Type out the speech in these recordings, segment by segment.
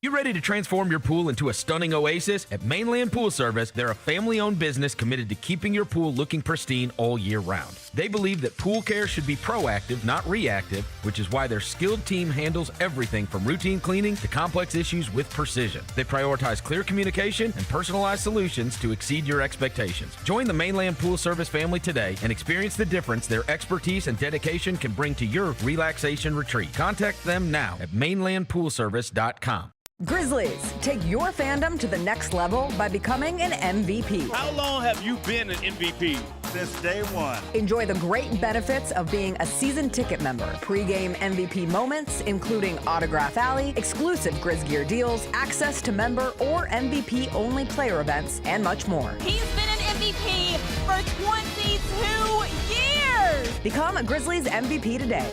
You ready to transform your pool into a stunning oasis? At Mainland Pool Service, they're a family-owned business committed to keeping your pool looking pristine all year round. They believe that pool care should be proactive, not reactive, which is why their skilled team handles everything from routine cleaning to complex issues with precision. They prioritize clear communication and personalized solutions to exceed your expectations. Join the Mainland Pool Service family today and experience the difference their expertise and dedication can bring to your relaxation retreat. Contact them now at mainlandpoolservice.com. Grizzlies, take your fandom to the next level by becoming an MVP. How long have you been an MVP? Since day one. Enjoy the great benefits of being a season ticket member. Pre-game MVP moments, including Autograph Alley, exclusive Grizz gear deals, access to member or MVP-only player events, and much more. He's been an MVP for 22 years! Become a Grizzlies MVP today.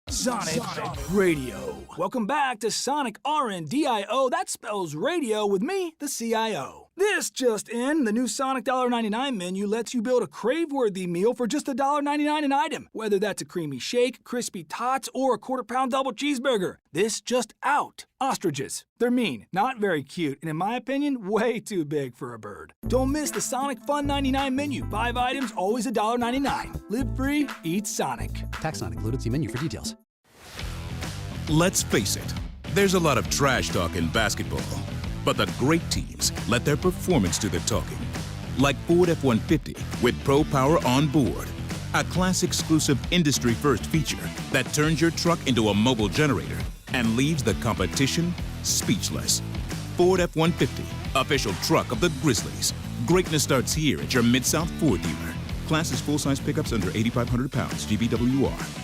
Sonic Radio. Welcome back to Sonic RNDIO. That spells radio with me, the CIO. This just in, the new Sonic $1.99 menu lets you build a crave-worthy meal for just $1.99 an item, whether that's a creamy shake, crispy tots, or a quarter-pound double cheeseburger. This just out. Ostriches. They're mean, not very cute, and in my opinion, way too big for a bird. Don't miss the Sonic Fun 99 menu. 5 items, always $1.99. Live free, eat Sonic. Tax not included. See menu for details. Let's face it, there's a lot of trash talk in basketball. But the great teams let their performance do the talking. Like Ford F-150 with Pro Power on board. A class-exclusive industry-first feature that turns your truck into a mobile generator and leaves the competition speechless. Ford F-150, official truck of the Grizzlies. Greatness starts here at your Mid-South Ford dealer. Class is full-size pickups under 8,500 pounds, GVWR.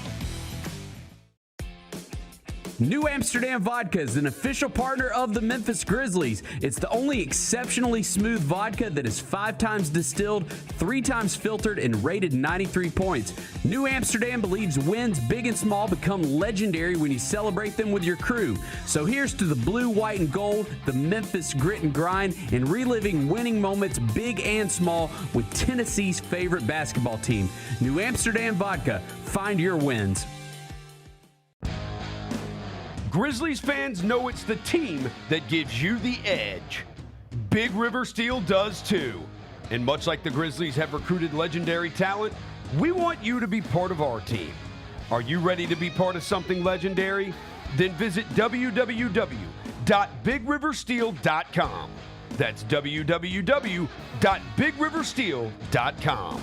New Amsterdam Vodka is an official partner of the Memphis Grizzlies. It's the only exceptionally smooth vodka that is 5 times distilled, 3 times filtered, and rated 93 points. New Amsterdam believes wins big and small become legendary when you celebrate them with your crew. So here's to the blue, white, and gold, the Memphis grit and grind, and reliving winning moments big and small with Tennessee's favorite basketball team. New Amsterdam Vodka. Find your wins. Grizzlies fans know it's the team that gives you the edge. Big River Steel does too. And much like the Grizzlies have recruited legendary talent, we want you to be part of our team. Are you ready to be part of something legendary? Then visit www.bigriversteel.com. That's www.bigriversteel.com.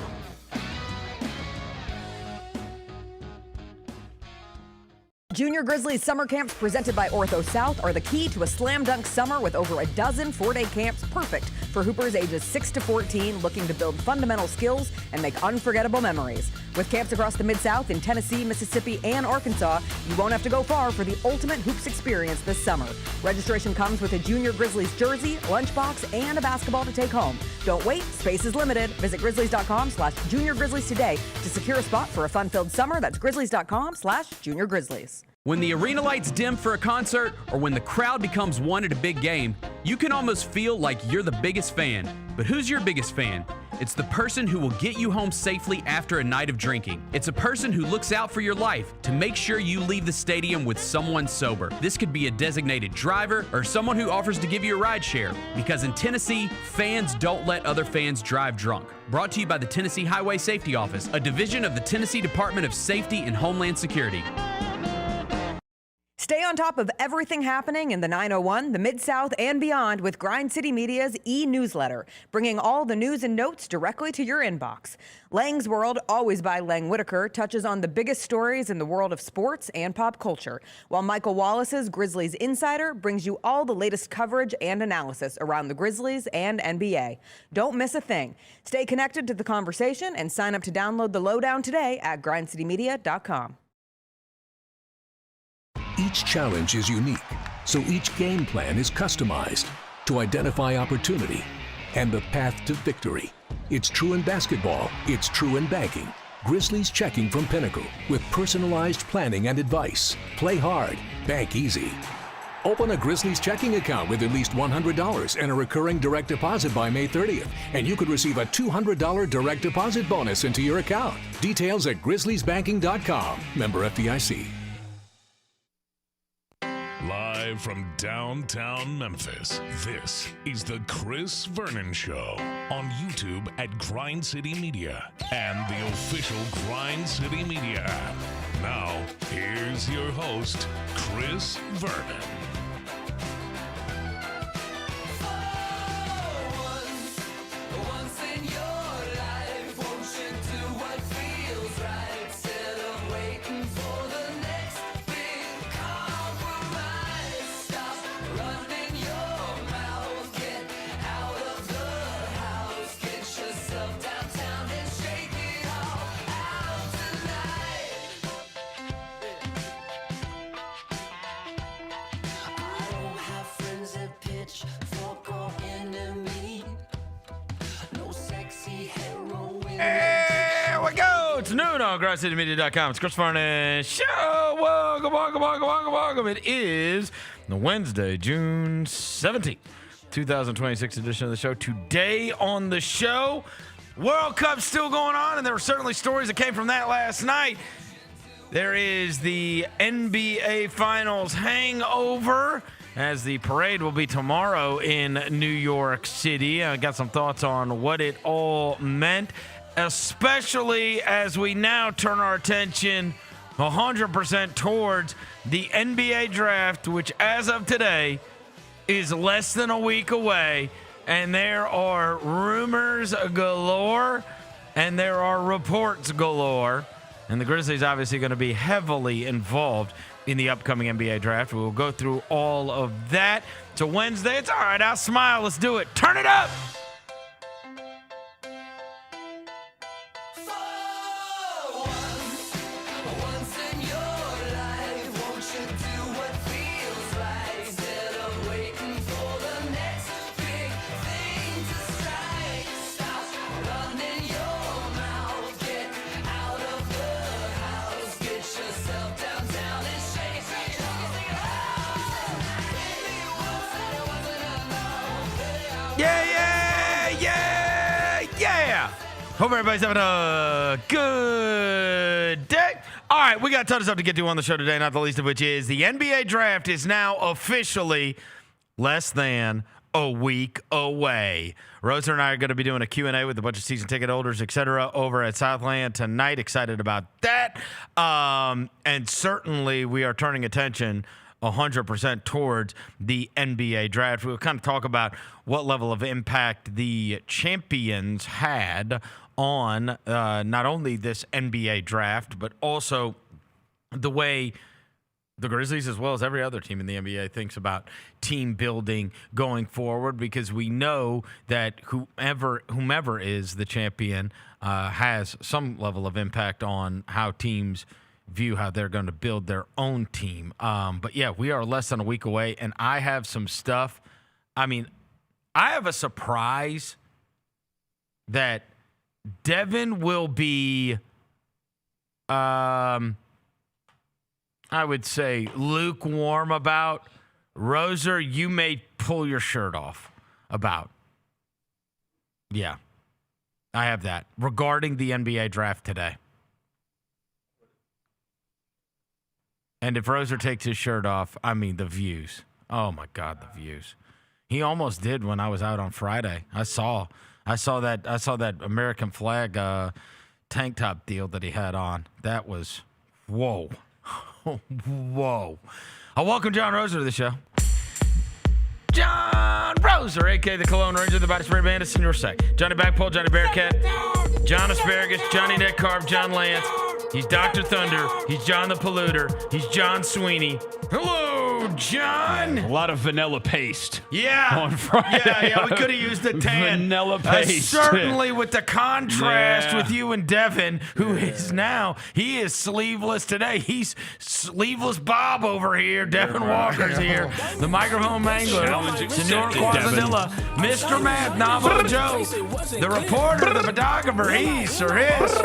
Junior Grizzlies summer camps presented by Ortho South are the key to a slam dunk summer with over a dozen 4-day camps perfect for hoopers ages 6 to 14 looking to build fundamental skills and make unforgettable memories. With camps across the Mid-South in Tennessee, Mississippi, and Arkansas, you won't have to go far for the ultimate hoops experience this summer. Registration comes with a Junior Grizzlies jersey, lunchbox, and a basketball to take home. Don't wait, space is limited. Visit grizzlies.com/juniorgrizzlies today to secure a spot for a fun-filled summer. That's grizzlies.com/juniorgrizzlies. When the arena lights dim for a concert or when the crowd becomes one at a big game, you can almost feel like you're the biggest fan. But who's your biggest fan? It's the person who will get you home safely after a night of drinking. It's a person who looks out for your life to make sure you leave the stadium with someone sober. This could be a designated driver or someone who offers to give you a ride share. Because in Tennessee, fans don't let other fans drive drunk. Brought to you by the Tennessee Highway Safety Office, a division of the Tennessee Department of Safety and Homeland Security. Stay on top of everything happening in the 901, the Mid-South, and beyond with Grind City Media's e-newsletter, bringing all the news and notes directly to your inbox. Lang's World, always by Lang Whitaker, touches on the biggest stories in the world of sports and pop culture, while Michael Wallace's Grizzlies Insider brings you all the latest coverage and analysis around the Grizzlies and NBA. Don't miss a thing. Stay connected to the conversation and sign up to download the lowdown today at grindcitymedia.com. Each challenge is unique, so each game plan is customized to identify opportunity and the path to victory. It's true in basketball, it's true in banking. Grizzlies Checking from Pinnacle with personalized planning and advice. Play hard, bank easy. Open a Grizzlies checking account with at least $100 and a recurring direct deposit by May 30th, and you could receive a $200 direct deposit bonus into your account. Details at grizzliesbanking.com. Member FDIC. Live from downtown Memphis, this is the Chris Vernon Show on YouTube at Grind City Media and the official Grind City Media app. Now, here's your host, Chris Vernon. Here we go. It's noon on GrindCityMedia.com. It's Chris Vernon Show. Welcome. It is the Wednesday, June 17th, 2026 edition of the show. Today on the show, World Cup still going on, and there were certainly stories that came from that last night. There is the NBA Finals hangover, as the parade will be tomorrow in New York City. I got some thoughts on what it all meant, especially as we now turn our attention 100% towards the NBA draft, which as of today is less than a week away. And there are rumors galore and there are reports galore. And the Grizzlies obviously going to be heavily involved in the upcoming NBA draft. We will go through all of that. It's a Wednesday. It's all right. I'll smile. Let's do it. Turn it up. Hope everybody's having a good day. All right, we got a ton of stuff to get to on the show today, not the least of which is the NBA draft is now officially less than a week away. Rosa and I are going to be doing a Q&A with a bunch of season ticket holders, etc., over at Southland tonight. Excited about that. And certainly we are turning attention 100% towards the NBA draft. We'll kind of talk about what level of impact the champions had on not only this NBA draft, but also the way the Grizzlies, as well as every other team in the NBA, thinks about team building going forward, because we know that whomever is the champion has some level of impact on how teams view how they're going to build their own team. But yeah, we are less than a week away, and I have some stuff. I mean, I have a surprise that Devin will be, I would say, lukewarm about. Roser, you may pull your shirt off about. Yeah, I have that regarding the NBA draft today. And if Roser takes his shirt off, I mean, the views. Oh, my God, the views. He almost did when I was out on Friday. I saw that American flag tank top deal that he had on. That was, whoa. Whoa. I welcome John Roser to the show. John Roser, a.k.a. the Cologne Ranger, the Body Spray Bandit, Senior Sec. Johnny Backpole, Johnny Bearcat, John Asparagus, Johnny Neck Carb, John Lance. He's Dr. Thunder. He's John the Polluter. He's John Sweeney. Hello, John. A lot of vanilla paste. Yeah. On Friday. Yeah, we could have used the tan. Vanilla paste. Certainly with the contrast with you and Devin, who is now, he is sleeveless today. He's sleeveless Bob over here. Devin Walker's here. The microphone mangler. Senor Quasadilla. Mr. Math, Navo Joe. The reporter, the photographer, he's Sir Hiss.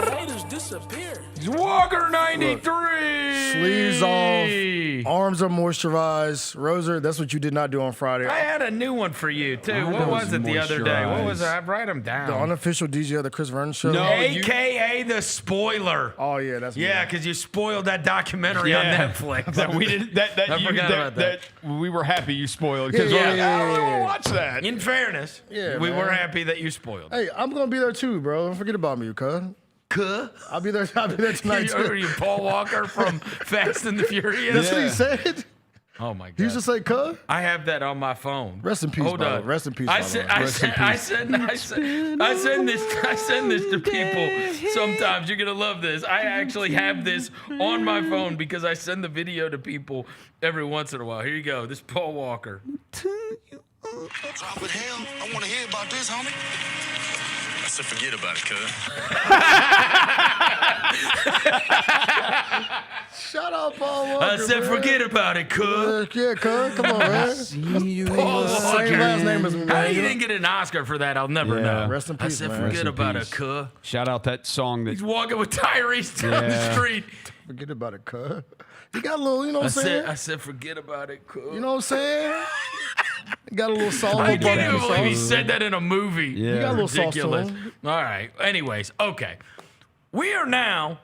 disappear. Walker 93. Sleeves off, arms are moisturized. Roser, that's what you did not do on Friday. I had a new one for you, too. What was it the other day? What was it? I write them down. The unofficial DJ of the Chris Vernon Show. No, AKA the spoiler. Oh, yeah, that's me. Yeah, because you spoiled that documentary on Netflix. That we didn't. That we were happy you spoiled because I don't want to watch that. In fairness, we were happy that you spoiled. Hey, I'm gonna be there too, bro. Don't forget about me, cuz. I'll be there tonight too. Are you Paul Walker from Fast and the Furious? That's what he said. Oh my God. He used to say, "Cuz." I have that on my phone. Rest in peace, Hold on. Rest in peace. I send this to people sometimes. You're gonna love this. I actually have this on my phone because I send the video to people every once in a while. Here you go. This is Paul Walker. Drop it, hell. I want to hear about this, homie. I said, forget about it, cuz. Shut up, Paul Walker. I said, forget about it, cuz. Yeah, cuz. Come on, man. Paul Walker. Same last name as me, How man. you didn't get an Oscar for that, I'll never know. Rest in peace, I said, man. forget about it, cuz. Shout out that song that He's walking with Tyrese down the street. Forget about it, cuz. He got a little, you know what I'm saying? I said, forget about it, cuz. You know what I'm saying? He got a little salt. I can't even believe he said that in a movie. Yeah. He got a little sauce to ridiculous. him. All right. Anyways, okay. We are now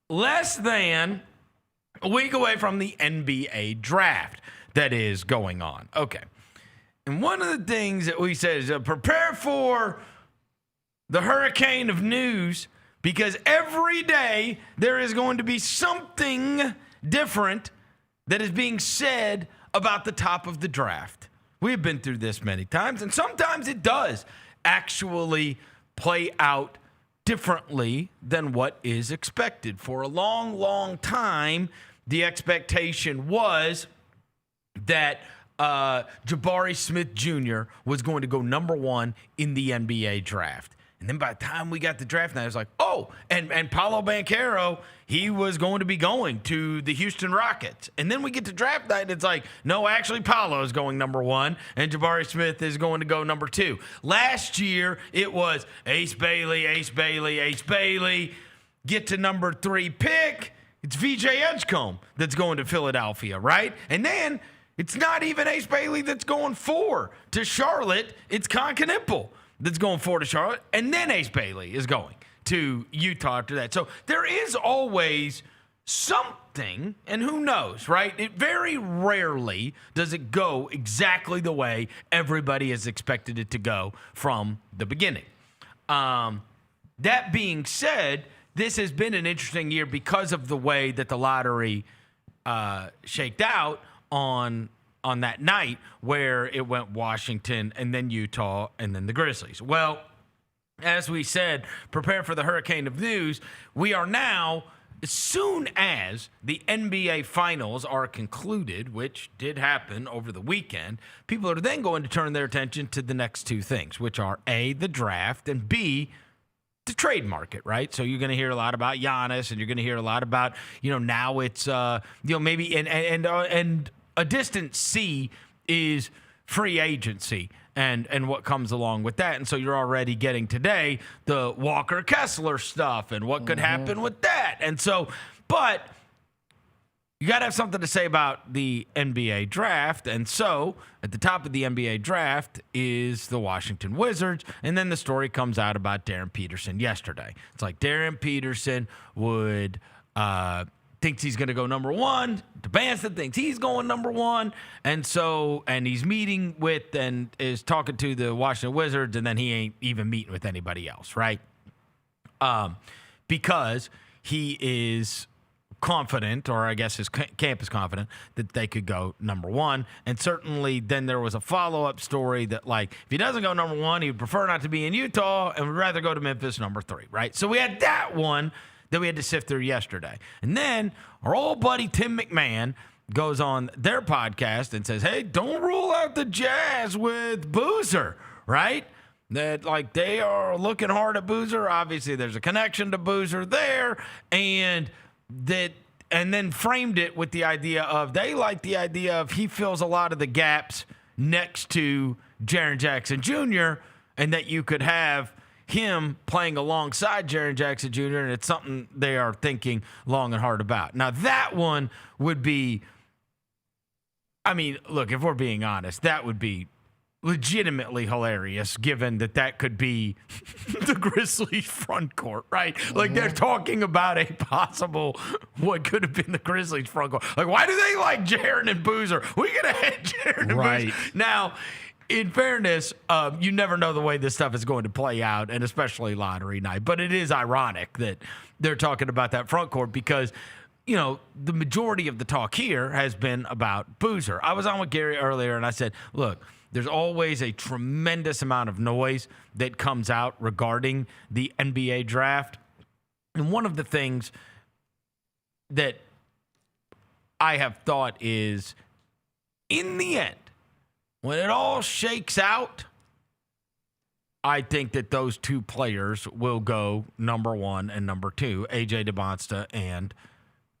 less than a week away from the NBA draft that is going on. Okay. And one of the things that we said is prepare for the hurricane of news because every day there is going to be something different that is being said about the top of the draft. We've been through this many times, and sometimes it does actually play out differently than what is expected. For a long, long time, the expectation was that Jabari Smith Jr. was going to go number one in the NBA draft. And then by the time we got the draft night, I was like, oh, and Paolo Banchero, he was going to be going to the Houston Rockets. And then we get to draft night, and it's like, no, actually, Paolo is going number one, and Jabari Smith is going to go number two. Last year, it was Ace Bailey, get to number 3 pick. It's VJ Edgecombe that's going to Philadelphia, right? And then it's not even Ace Bailey that's going 4 to Charlotte. It's Concanipple that's going 4 to Charlotte, and then Ace Bailey is going to Utah after that. So there is always something, and who knows, right? It very rarely does it go exactly the way everybody has expected it to go from the beginning. That being said, this has been an interesting year because of the way that the lottery shaked out on that night where it went Washington and then Utah and then the Grizzlies. Well, as we said, prepare for the hurricane of news. We are now, as soon as the NBA Finals are concluded, which did happen over the weekend, people are then going to turn their attention to the next two things, which are A, the draft, and B, the trade market, right? So you're going to hear a lot about Giannis, and you're going to hear a lot about, now it's, maybe, and a distant C is free agency and what comes along with that. And so you're already getting today the Walker Kessler stuff and what could happen with that. And so, but you got to have something to say about the NBA draft. And so at the top of the NBA draft is the Washington Wizards. And then the story comes out about Darryn Peterson yesterday. It's like Darryn Peterson would, thinks he's going to go number one. Debanson thinks he's going number one. And he's meeting with and is talking to the Washington Wizards, and then he ain't even meeting with anybody else, right? Because he is confident, or I guess his camp is confident, that they could go number one. And certainly then there was a follow-up story that, like, if he doesn't go number one, he would prefer not to be in Utah and would rather go to Memphis number 3, right? So we had that one that we had to sift through yesterday. And then our old buddy Tim McMahon goes on their podcast and says, hey, don't rule out the Jazz with Boozer, right? That, like, they are looking hard at Boozer. Obviously, there's a connection to Boozer there. And then framed it with the idea of, they like the idea of he fills a lot of the gaps next to Jaren Jackson Jr., and that you could have him playing alongside Jaren Jackson Jr., and it's something they are thinking long and hard about. Now, that one would be, I mean, look, if we're being honest, that would be legitimately hilarious, given that could be the Grizzlies front court, right? Like, they're talking about a possible what could have been the Grizzlies front court. Like, why do they like Jaren and Boozer? We could have had Jaren and Boozer. Now, in fairness, you never know the way this stuff is going to play out, and especially lottery night. But it is ironic that they're talking about that front court because, you know, the majority of the talk here has been about Boozer. I was on with Gary earlier, and I said, look, there's always a tremendous amount of noise that comes out regarding the NBA draft. And one of the things that I have thought is, in the end, when it all shakes out, I think that those two players will go number 1 and number 2, A.J. DeMonsta and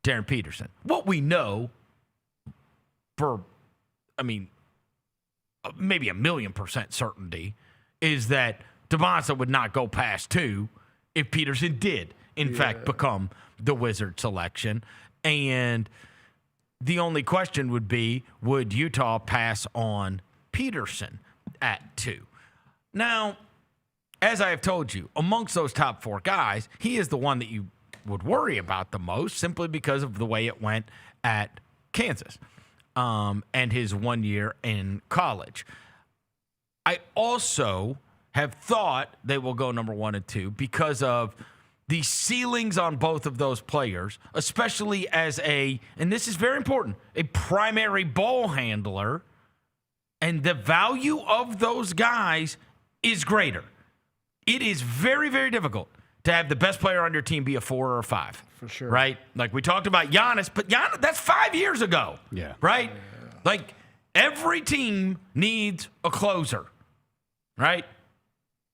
Darryn Peterson. What we know maybe 1,000,000% certainty is that DeMonsta would not go past 2 if Peterson did, in fact, become the Wizard selection. And the only question would be, would Utah pass on Peterson at 2? Now, as I have told you, amongst those top 4 guys, he is the one that you would worry about the most simply because of the way it went at Kansas. And his 1 year in college. I also have thought they will go number 1 and 2 because of the ceilings on both of those players, especially as and this is very important, a primary ball handler, and the value of those guys is greater. It is very, very difficult to have the best player on your team be a 4 or a 5. For sure. Right? Like we talked about Giannis, but Giannis, that's 5 years ago. Yeah. Right? Yeah. Like every team needs a closer. Right?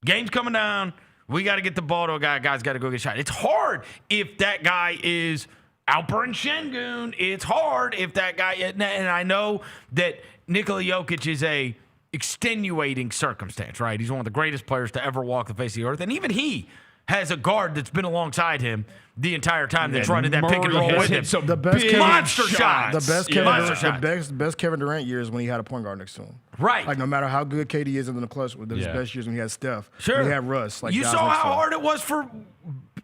Game's coming down. We got to get the ball to a guy. Guy's got to go get shot. It's hard if that guy is Alperen Şengün. It's hard if that guy, and I know that Nikola Jokic is a extenuating circumstance, right? He's one of the greatest players to ever walk the face of the earth. And even he has a guard that's been alongside him the entire time that's running that pick and roll with him. The best monster shots. The best Kevin Durant years when he had a point guard next to him. Right. Like no matter how good KD is in the clutch, with his best years when he had Steph. Sure. When he had Russ. Like you saw how hard it was for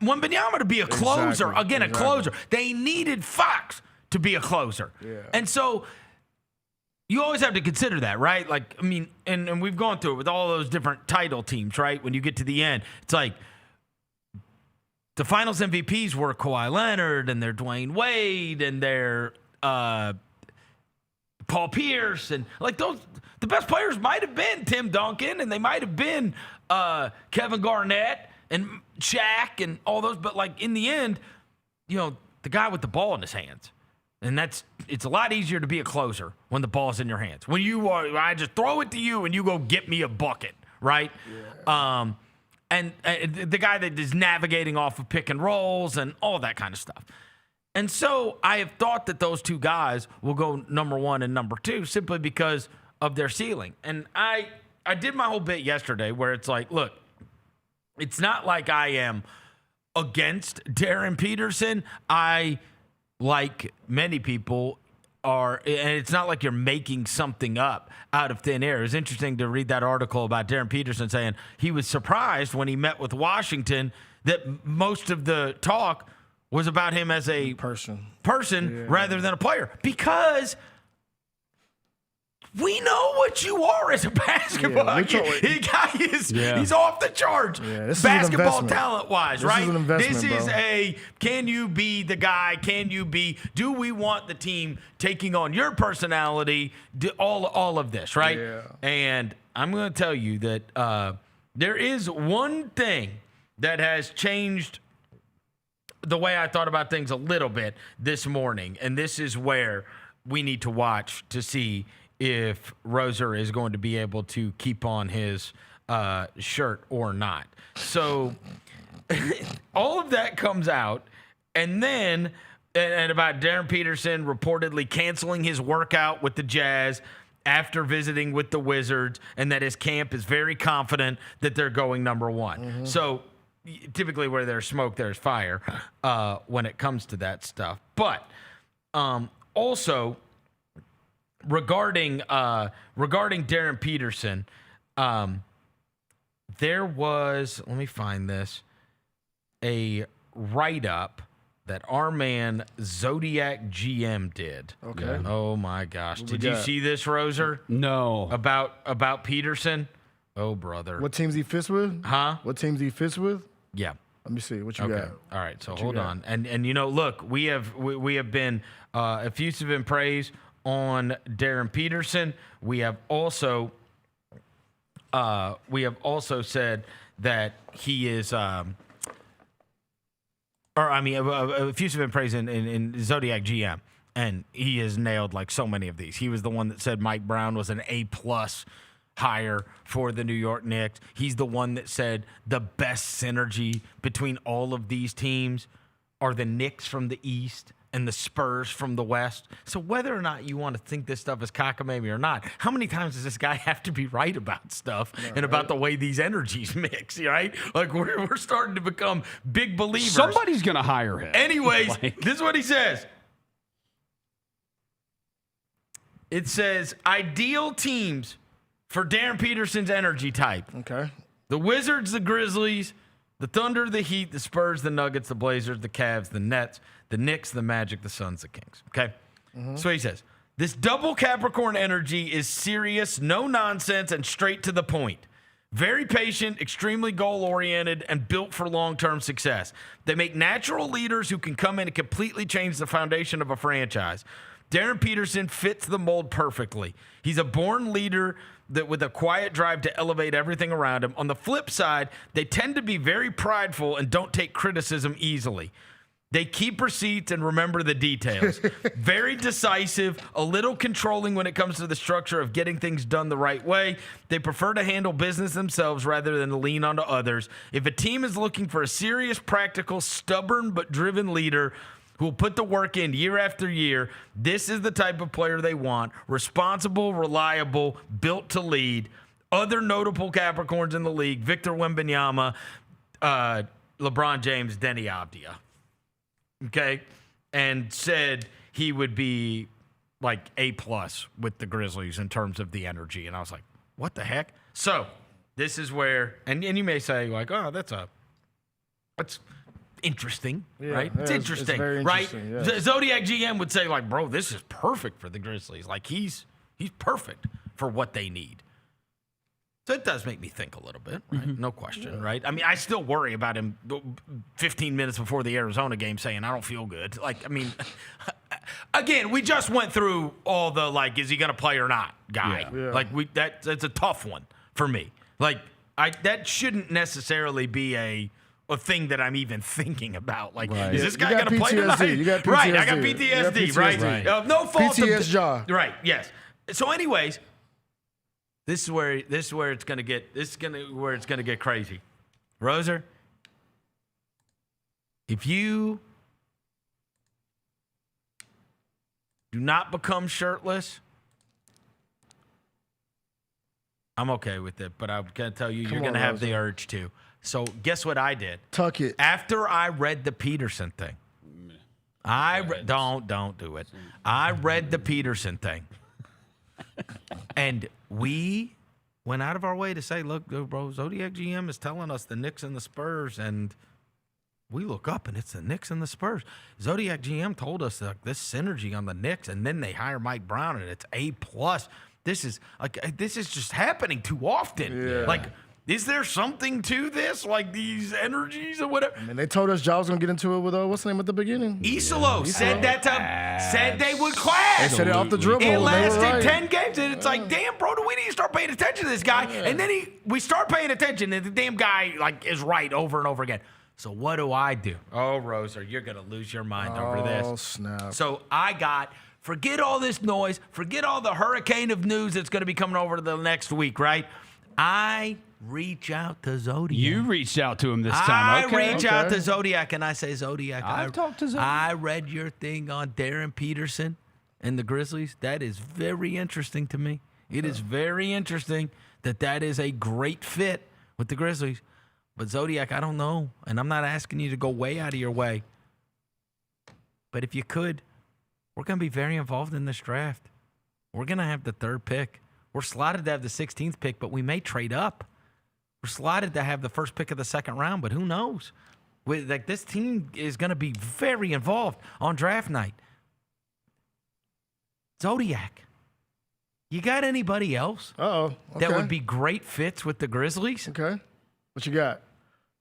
Wembanyama to be a closer. Again, a closer. They needed Fox to be a closer. Yeah. And so you always have to consider that, right? Like, I mean, and we've gone through it with all those different title teams, right? When you get to the end, it's like, the finals MVPs were Kawhi Leonard and their Dwayne Wade and their Paul Pierce, and like those, the best players might have been Tim Duncan and they might have been Kevin Garnett and Shaq and all those, but like in the end, you know, the guy with the ball in his hands, and it's a lot easier to be a closer when the ball's in your hands. When I just throw it to you and you go get me a bucket, right? Yeah. And the guy that is navigating off of pick and rolls and all that kind of stuff. And so I have thought that those two guys will go number 1 and number 2 simply because of their ceiling. And I did my whole bit yesterday where it's like, look, it's not like I am against Darryn Peterson. I, like many people, and it's not like you're making something up out of thin air. It was interesting to read that article about Darryn Peterson saying he was surprised when he met with Washington that most of the talk was about him as a person rather than a player, because we know what you are as a basketball. He's off the charts, basketball talent-wise, right? This is can you be the guy? Do we want the team taking on your personality? All of this, right? Yeah. And I'm going to tell you that there is one thing that has changed the way I thought about things a little bit this morning, and this is where we need to watch to see if Roser is going to be able to keep on his shirt or not. So all of that comes out, and then and about Darryn Peterson reportedly canceling his workout with the Jazz after visiting with the Wizards, and that his camp is very confident that they're going number one. Mm-hmm. So typically where there's smoke, there's fire when it comes to that stuff. But also regarding Darryn Peterson, there was, let me find this, a write-up that our man Zodiac GM did. Okay. Oh my gosh. Did you see this, Roser? No. About Peterson? Oh, brother. What teams he fits with? Huh? What teams he fits with? Yeah. Let me see. What you got? All right. So What you hold got? on. And you know, look, we have been effusive in praise on Darryn Peterson. We have also said that he is effusive in praise in Zodiac GM, and he has nailed like so many of these. He was the one that said Mike Brown was an A+ hire for the New York Knicks. He's the one that said the best synergy between all of these teams are the Knicks from the East and the Spurs from the West. So whether or not you want to think this stuff is cockamamie or not, how many times does this guy have to be right about stuff and about the way these energies mix, right? Like we're starting to become big believers. Somebody's going to hire him. Anyways, this is what he says. It says, ideal teams for Darryn Peterson's energy type. Okay. The Wizards, the Grizzlies, the Thunder, the Heat, the Spurs, the Nuggets, the Blazers, the Cavs, the Nets, the Knicks, the Magic, the Suns, the Kings. Okay? So he says, this double Capricorn energy is serious, no nonsense, and straight to the point. Very patient, extremely goal-oriented, and built for long-term success. They make natural leaders who can come in and completely change the foundation of a franchise. Darryn Peterson fits the mold perfectly. He's a born leader that with a quiet drive to elevate everything around him. On the flip side, they tend to be very prideful and don't take criticism easily. They keep receipts and remember the details. Very decisive, a little controlling when it comes to the structure of getting things done the right way. They prefer to handle business themselves rather than to lean onto others. If a team is looking for a serious, practical, stubborn, but driven leader who will put the work in year after year, this is the type of player they want. Responsible, reliable, built to lead. Other notable Capricorns in the league, Victor Wembanyama, LeBron James, Denny Avdia. Okay? And said he would be like A+ with the Grizzlies in terms of the energy. And I was like, what the heck? So this is where, and you may say like, oh, that's interesting, right? It's interesting, it's very right? interesting, yeah. Zodiac GM would say like, bro, this is perfect for the Grizzlies. Like he's perfect for what they need. So it does make me think a little bit, right? No question, right? I mean, I still worry about him 15 minutes before the Arizona game saying, I don't feel good. Like, I mean, again, we just went through all the, like, is he going to play or not guy. Yeah. Like, that's a tough one for me. Like, that shouldn't necessarily be a thing that I'm even thinking about. Like, is this guy going to play tonight? You got PTSD. Right, I got PTSD, right? No fault. PTS jaw. Right, yes. So anyways, This is where it's gonna get where it's gonna get crazy. Roser, if you do not become shirtless, I'm okay with it. But I'm gonna tell you, you're gonna have the urge to. So guess what I did? Tuck it. After I read the Peterson thing, don't do it. I read the Peterson thing. And we went out of our way to say, look, bro, Zodiac GM is telling us the Knicks and the Spurs, and we look up, and it's the Knicks and the Spurs. Zodiac GM told us that this synergy on the Knicks, and then they hire Mike Brown, and it's A+. This is just happening too often. Yeah. Like, is there something to this? Like these energies or whatever? I mean, they told us y'all was going to get into it with, what's the name at the beginning? Isolo said that said they would clash. They said it off the dribble. It lasted right. 10 games, and it's like, damn, bro, do we need to start paying attention to this guy? Yeah. And then we start paying attention, and the damn guy like is right over and over again. So what do? Oh, Roser, you're going to lose your mind over this. Oh, snap. So forget all this noise, forget all the hurricane of news that's going to be coming over the next week, right? I reach out to Zodiac. You reached out to him this time. I reach out to Zodiac, and I say, Zodiac, I've talked to Zodiac. I read your thing on Darryn Peterson and the Grizzlies. That is very interesting to me. It is very interesting that is a great fit with the Grizzlies. But Zodiac, I don't know. And I'm not asking you to go way out of your way. But if you could, we're going to be very involved in this draft. We're going to have the 3rd pick. We're slotted to have the 16th pick, but we may trade up. We're slotted to have the 1st pick of the 2nd round, but who knows? This team is going to be very involved on draft night. Zodiac, you got anybody else that would be great fits with the Grizzlies? Okay. What you got?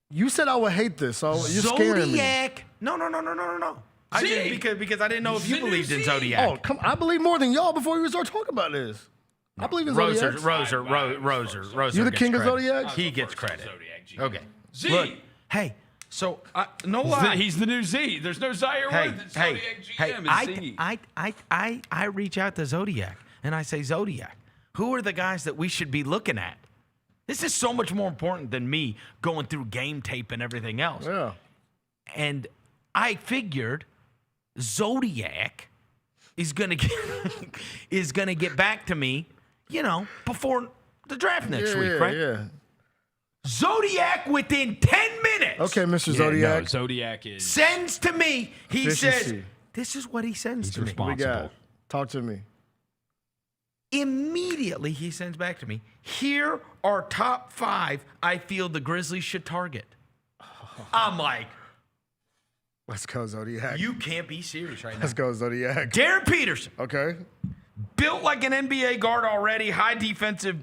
You said I would hate this, so you're scaring me. Zodiac. No. I did because I didn't know if you believed in Zodiac. Oh, come! I believe more than y'all before you start talking about this. I believe in Zodiac. Roser. You the king of Zodiac? He gets credit. Okay. Z. Look, hey. So no lie. He's the new Z. There's no Zaire Woods. Zodiac GM is Z. I reach out to Zodiac and I say, Zodiac, who are the guys that we should be looking at? This is so much more important than me going through game tape and everything else. Yeah. And I figured Zodiac is gonna get back to me, before the draft next week, right? Yeah. Zodiac within 10 minutes. Okay, Mr. Zodiac. No, Zodiac is sends to me. He Efficiency. says, "This is what he sends He's to me." responsible. Talk to me. Immediately, he sends back to me, here are top 5 I feel the Grizzlies should target. I'm like, Let's go, Zodiac. you can't be serious right now. Let's go, Zodiac. Darryn Peterson, Okay. built like an NBA guard already, high defensive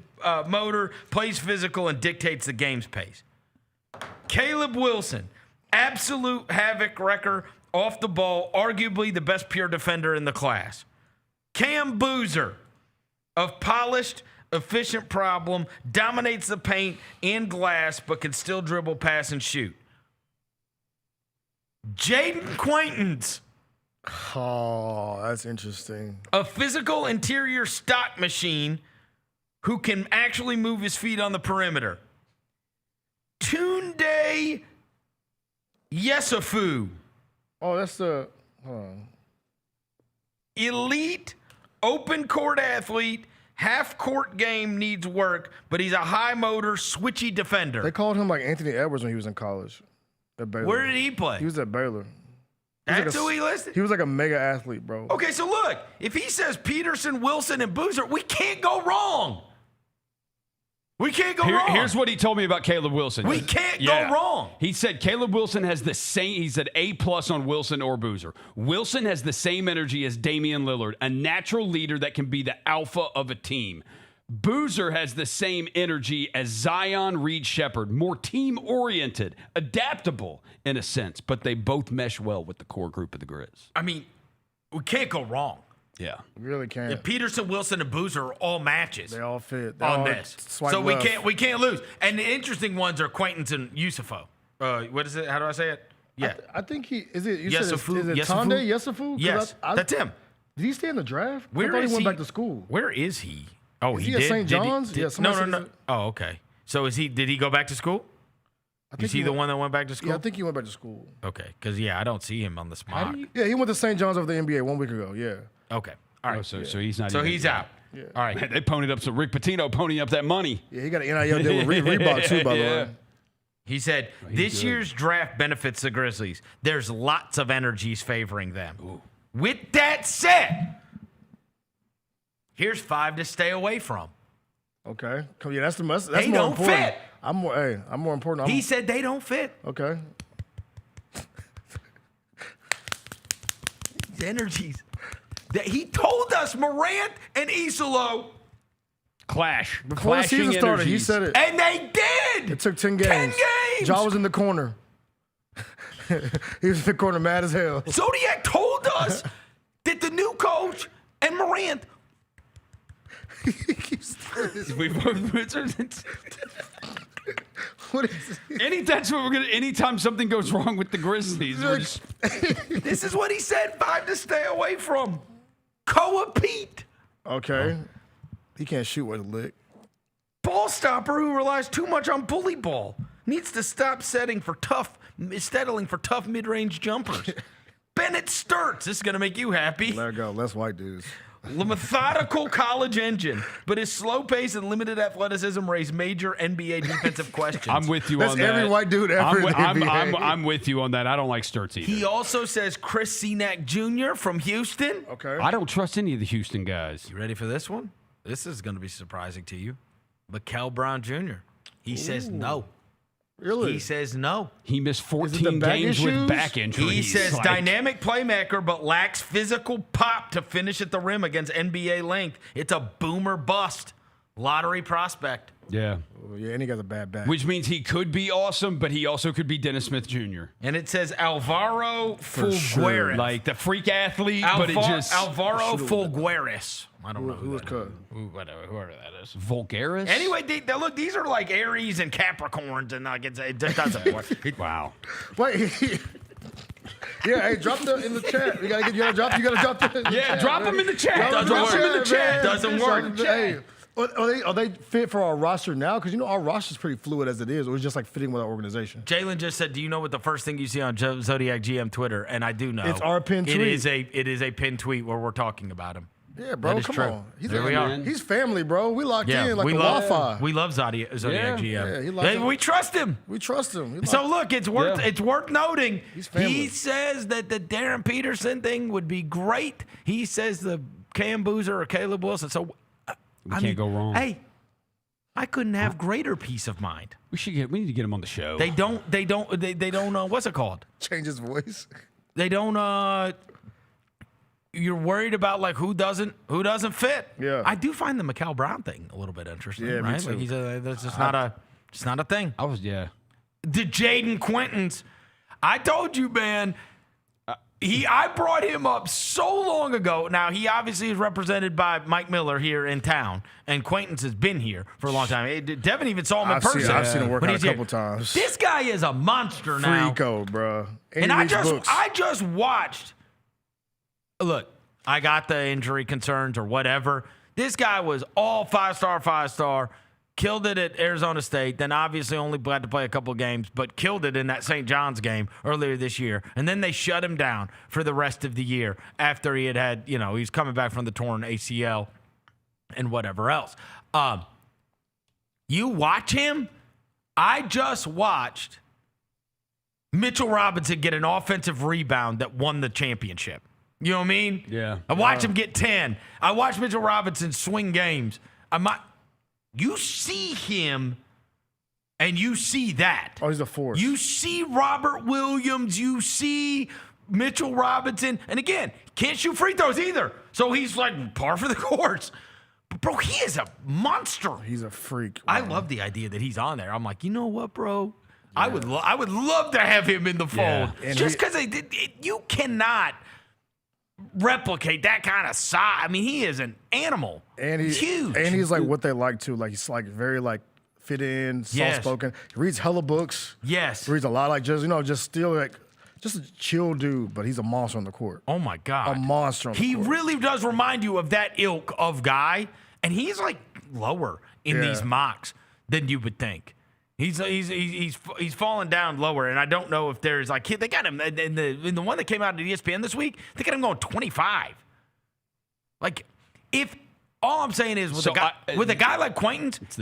motor, plays physical, and dictates the game's pace. Caleb Wilson, absolute havoc wrecker off the ball, arguably the best pure defender in the class. Cam Boozer, of polished, efficient problem, dominates the paint and glass, but can still dribble, pass, and shoot. Jaden Quaintance. Oh, that's interesting. A physical interior stock machine who can actually move his feet on the perimeter. Tunde Yesufu. Oh, that's the... Hold on. Elite open court athlete. Half court game needs work, but he's a high motor, switchy defender. They called him like Anthony Edwards when he was in college at Baylor. Where did he play? He was at Baylor. That's who he listed? He was like a mega athlete, bro. Okay, so look, if he says Peterson, Wilson, and Boozer, we can't go wrong. We can't go wrong. Here's what he told me about Caleb Wilson. We can't go wrong. He said Caleb Wilson has the same, he said A+ on Wilson or Boozer. Wilson has the same energy as Damian Lillard, a natural leader that can be the alpha of a team. Boozer has the same energy as Zion Reed-Shepherd, more team-oriented, adaptable in a sense, but they both mesh well with the core group of the Grizz. I mean, we can't go wrong. Yeah. We really can't. And Peterson, Wilson, and Boozer are all matches. They all fit. On this. So we can't lose. And the interesting ones are Quaintance and Yusufo. What is it? How do I say it? Yeah. I think he is it. You Yesufu, said is it Yesufu? Tunde Yesufu? Yes, that's him. Did he stay in the draft? Where I thought is he went back to school. Where is he? Oh, Is he he at did. St. John's? Yeah, No. Oh, okay. So is he? Did he go back to school? Is he the one that went back to school? Yeah, I think he went back to school. Okay, because I don't see him on the smart. Yeah, he went to St. John's over the NBA 1 week ago. Yeah. Okay. All right. So he's not. So even he's out. Yeah. All right. Man, they ponied up some Rick Pitino ponying up that money. Yeah, he got an NIL deal with Reebok too, by the way. He said, this year's draft benefits the Grizzlies. There's lots of energies favoring them. Ooh. With that said, here's 5 to stay away from. Okay. Yeah, that's more don't important. fit. I'm more important. He said they don't fit. Okay. These energies. He told us Morant and Isolo Clash. Before the season started, he said it. And they did. It took 10 games. 10 games. Ja was in the corner. He was in the corner mad as hell. Zodiac told us that the new coach and Morant. What is it? Anytime something goes wrong with the Grizzlies, we're just, This is what he said. 5 to stay away from. Koa Pete. Okay. He can't shoot with a lick. Ball stopper who relies too much on bully ball. Needs to stop settling for tough mid-range jumpers. Ben Lieutenant Sturts. This is going to make you happy. Let go. Less white dudes. The methodical college engine, but his slow pace and limited athleticism raise major NBA defensive questions. I'm with you That's on that. every white dude ever in the NBA. I'm with you on that. I don't like Sturts either. He also says Chris Senac Jr. from Houston. Okay. I don't trust any of the Houston guys. You ready for this one? This is going to be surprising to you. Mikael Brown Jr. He says no. Really? He says no. He missed 14 games with back injuries. He says dynamic playmaker, but lacks physical pop to finish at the rim against NBA length. It's a boomer bust. Lottery prospect. Yeah. Oh, yeah, and he got a bad back. Which means he could be awesome, but he also could be Dennis Smith Jr. And it says Alvaro Fulgueres. Sure. Like the freak athlete, but it just... Alvaro Fulgueres. I don't know who was cut. Whoever that is. Vulgaris? Anyway, look, these are like Aries and Capricorns, and like it just doesn't work. Wow. Wait. Yeah, hey, drop them in the chat. You gotta drop them in the chat. Drop them in the chat. Doesn't work. Hey, are they fit for our roster now? Because our roster's pretty fluid as it is. Or it's just like fitting with our organization. Jalen just said, "Do you know what the first thing you see on Zodiac GM Twitter?" And I do know. It's our pinned tweet. It is a pinned tweet where we're talking about him. Yeah, bro, that is come true. on. There we are. He's family, bro. We locked in like we Wi-Fi. We love Zodiac GM. Yeah, we trust him. We trust him. So look, it's worth noting. He says that the Darryn Peterson thing would be great. He says the Cam Boozer or Caleb Wilson. So we can't go wrong. Hey, I couldn't have greater peace of mind. We need to get him on the show. They don't what's it called? Change his voice. They don't you're worried about like who doesn't fit. Yeah. I do find the Mikael Brown thing a little bit interesting. Yeah, right? me too. Like that's just not a thing. The Jaden Quintons. I told you, man. I brought him up so long ago. Now, he obviously is represented by Mike Miller here in town, and Quaintance has been here for a long time. Devin even saw him in person. I've seen him work out a couple times. This guy is a monster now. Freako, bro. And I just watched. Look, I got the injury concerns or whatever. This guy was all five-star. Killed it at Arizona State, then obviously only had to play a couple of games, but killed it in that St. John's game earlier this year. And then they shut him down for the rest of the year after he had he was coming back from the torn ACL and whatever else. You watch him. I just watched Mitchell Robinson get an offensive rebound that won the championship. You know what I mean? Yeah. I watched him get 10. I watched Mitchell Robinson swing games. You see him, and you see that. Oh, he's a force. You see Robert Williams. You see Mitchell Robinson. And again, can't shoot free throws either. So he's like par for the course. But, bro, he is a monster. He's a freak. I love the idea that he's on there. I'm like, you know what, bro? Yeah. I would love to have him in the fold. Yeah. Just because you cannot replicate that kind of size. I mean, he is an animal. And he's huge. And he's like what they like too. Like he's like very like fit in, soft spoken. He reads hella books. Yes. He reads a lot, like just still like just a chill dude, but he's a monster on the court. Oh my God. A monster on the court. He really does remind you of that ilk of guy, and he's like lower in these mocks than you would think. He's fallen down lower, and I don't know if there's like they got him in the one that came out at ESPN this week. They got him going 25. Like, if all I'm saying is with a guy like Quaintance,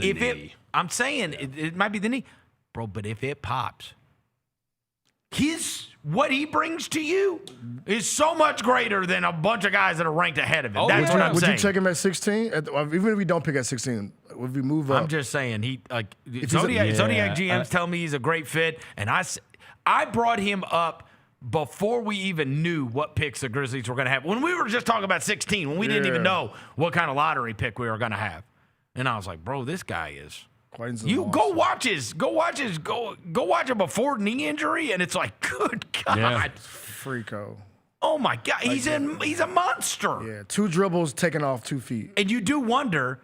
I'm saying it might be the knee, bro. But if it pops, what he brings to you is so much greater than a bunch of guys that are ranked ahead of him. That's what I'm saying. Would you take him at 16? Even if we don't pick at 16, would we move up? I'm just saying Zodiac GM's telling me he's a great fit, and I brought him up before we even knew what picks the Grizzlies were going to have. When we were just talking about 16, when we didn't even know what kind of lottery pick we were going to have, and I was like, bro, this guy is. You go watch him before knee injury, and it's like, good God, freako. Oh my God, he's a monster. Yeah, 2 dribbles taken off 2 feet, and you do wonder,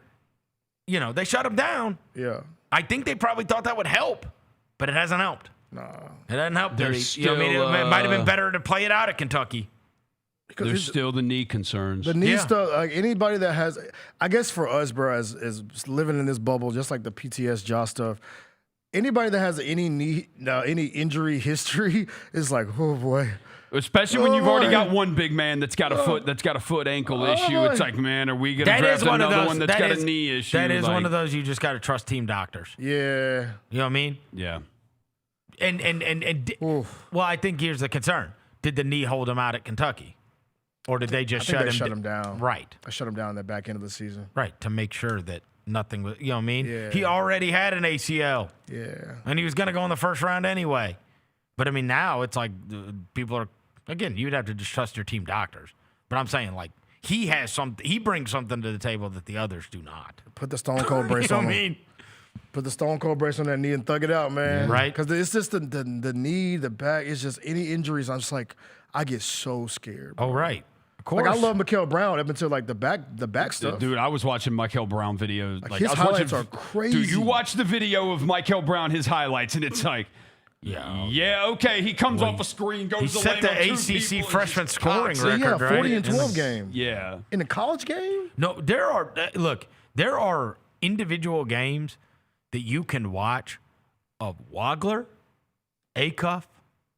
they shut him down. Yeah, I think they probably thought that would help, but it hasn't helped. Nah, it hasn't helped. It might have been better to play it out at Kentucky. There's still the knee concerns. The knee stuff, like anybody that has, I guess for us, bro, as living in this bubble, just like the PTS jaw stuff, anybody that has any injury history is like, oh boy. Especially when you've already got one big man that's got a foot ankle issue. It's like, man, are we going to draft another one that's got a knee issue? That is one of those you just got to trust team doctors. Yeah. You know what I mean? Yeah. Well, I think here's the concern. Did the knee hold him out at Kentucky? Or did they just shut him down? Right. I shut him down in the back end of the season. Right, to make sure that nothing was, you know what I mean? Yeah. He already had an ACL. Yeah. And he was going to go in the first round anyway. But, I mean, now it's like people are, again, you'd have to just trust your team doctors. But I'm saying, like, he brings something to the table that the others do not. Put the Stone Cold brace you know on what him. I mean? Put the Stone Cold brace on that knee and thug it out, man. Right. Because it's just the knee, the back. It's just any injuries. I'm just like, I get so scared. Bro. Oh, right. Of course. Like, I love Mikael Brown up until, like, the back stuff. Dude, I was watching Mikael Brown videos. Like his highlights are crazy. Dude, you watch the video of Mikael Brown, his highlights, and it's like, yeah, okay. He comes off a screen, goes he to set land the on two ACC people, freshman scoring So, record, yeah, 40 right? and 12 game. Yeah. In a college game? No, there are individual games that you can watch of Wagler, Acuff,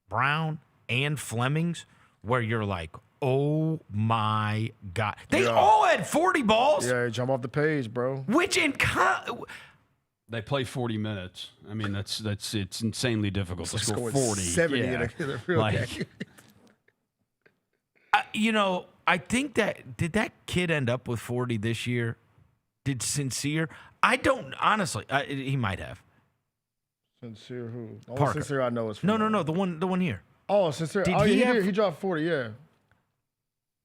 Brown, and Flemings where you're like, oh my God. They all had 40 balls. Yeah, jump off the page, bro. Which they play 40 minutes. I mean, it's insanely difficult to score 40. 70 in a real game. I think did that kid end up with 40 this year? Did Sincere? I don't, honestly. He might have. Sincere who? The only Parker. Sincere I know is from No, the one here. Oh, Sincere. He dropped 40, yeah.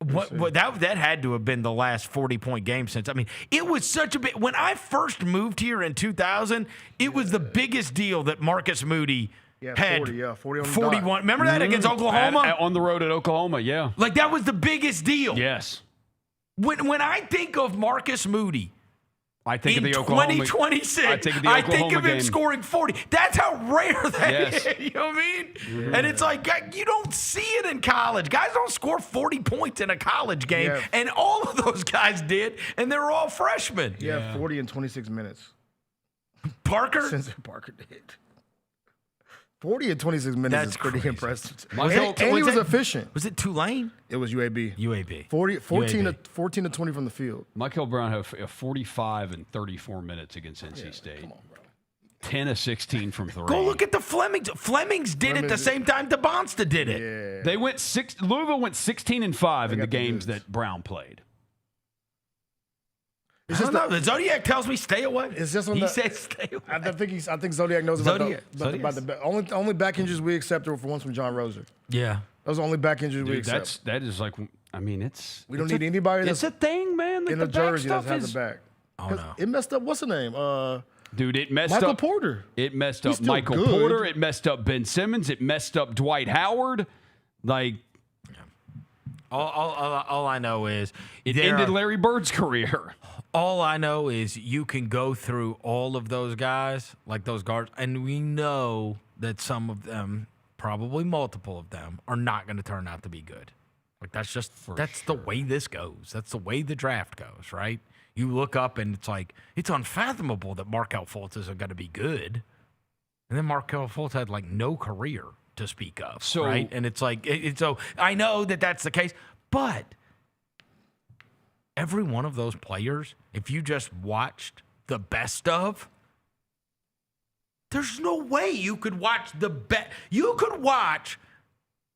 What that had to have been the last 40-point game since. I mean, it was such a big. When I first moved here in 2000, it was the biggest deal that Marcus Moody had. 40 on the 41. dot. Remember that against Oklahoma? On the road at Oklahoma, yeah. Like, that was the biggest deal. Yes. When I think of Marcus Moody, I think in of the Oklahoma 2026, I think of him scoring 40. That's how rare that is. You know what I mean? Yeah. And it's like, you don't see it in college. Guys don't score 40 points in a college game. Yeah. And all of those guys did, and they were all freshmen. Yeah, 40 in 26 minutes. Parker? Since Parker did. 40 in 26 minutes is pretty impressive. And he was efficient. Was it Tulane? It was UAB. UAB. 14 to 20 from the field. Mikael Brown had 45 and 34 minutes against NC State. Come on, bro. 10 of 16 from 3. Go look at the Flemings. Flemings did it the same time DeBonsta did it. Yeah. They went Louisville went 16-5 in the games that Brown played. I don't know. The Zodiac tells me stay away. It's just he says stay away. I think Zodiac knows about the only back injuries we accepted were for ones from John Roser. Yeah, those are the only back injuries we accept. That is like, I mean, we don't need anybody that's it's a thing, man. in a jersey that has the back. Oh no, it messed up. What's the name? Dude, it messed Michael up. Porter. It messed up Michael Porter. It messed up Ben Simmons. It messed up Dwight Howard. Like, all I know is it ended Larry Bird's career. All I know is you can go through all of those guys, like those guards, and we know that some of them, probably multiple of them, are not going to turn out to be good. Like, that's just the way this goes. That's the way the draft goes, right? You look up and it's like, it's unfathomable that Markelle Fultz isn't going to be good. And then Markelle Fultz had like no career to speak of, right? And it's like, so I know that that's the case, but every one of those players, if you just watched the best of, there's no way you could watch the best. You could watch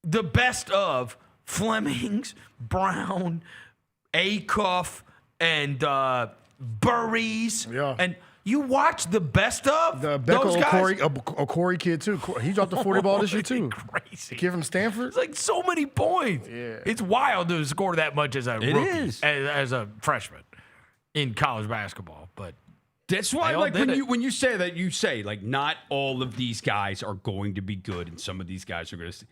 the best of Flemings, Brown, Acuff, and Burries. Yeah. And you watch the best of the those guys. Corey kid, too. He dropped a 40 ball this year, too. Crazy. Kid from Stanford. It's like so many points. Yeah. It's wild to score that much as a rookie, as a freshman in college basketball. But that's why, like, when you say that, you say, like, not all of these guys are going to be good, and some of these guys are going to.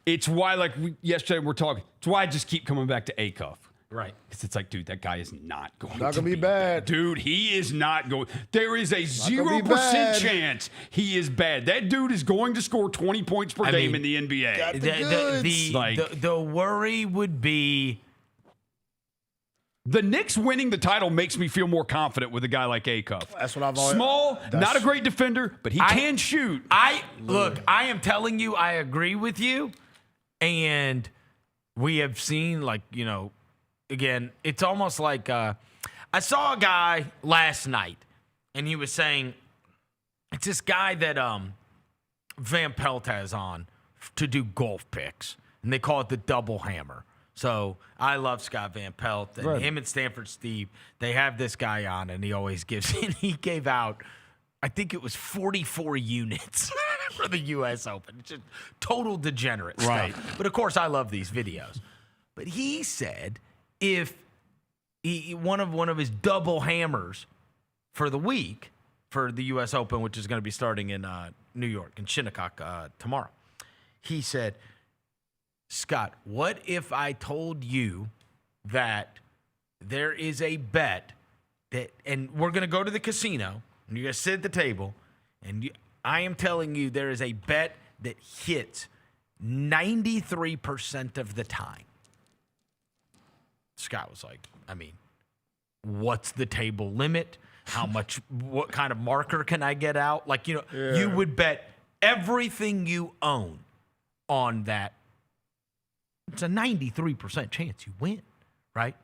It's why, like, yesterday we're talking. It's why I just keep coming back to Acuff. Right. Because it's like, dude, that guy is not going to be bad. Dude, he is not going. There is a 0% chance he is bad. That dude is going to score 20 points per game in the NBA. Got the worry would be the Knicks winning the title makes me feel more confident with a guy like Acuff. That's what I've always. Small, not a great defender, but he can shoot. Look, I am telling you, I agree with you. And we have seen, like, again, it's almost like I saw a guy last night, and he was saying it's this guy that Van Pelt has on to do golf picks, and they call it the double hammer. So I love Scott Van Pelt, and him and Stanford Steve, they have this guy on, and he always gives, and he gave out, I think it was 44 units for the U.S. Open. It's just total degenerate stuff. But, of course, I love these videos. But he said if one of his double hammers for the week for the U.S. Open, which is going to be starting in New York, in Shinnecock tomorrow, he said, Scott, what if I told you that there is a bet that, and we're going to go to the casino, and you're going to sit at the table, and I am telling you there is a bet that hits 93% of the time. Scott was like, I mean, what's the table limit? How much, what kind of marker can I get out? Like, you would bet everything you own on that. It's a 93% chance you win, right?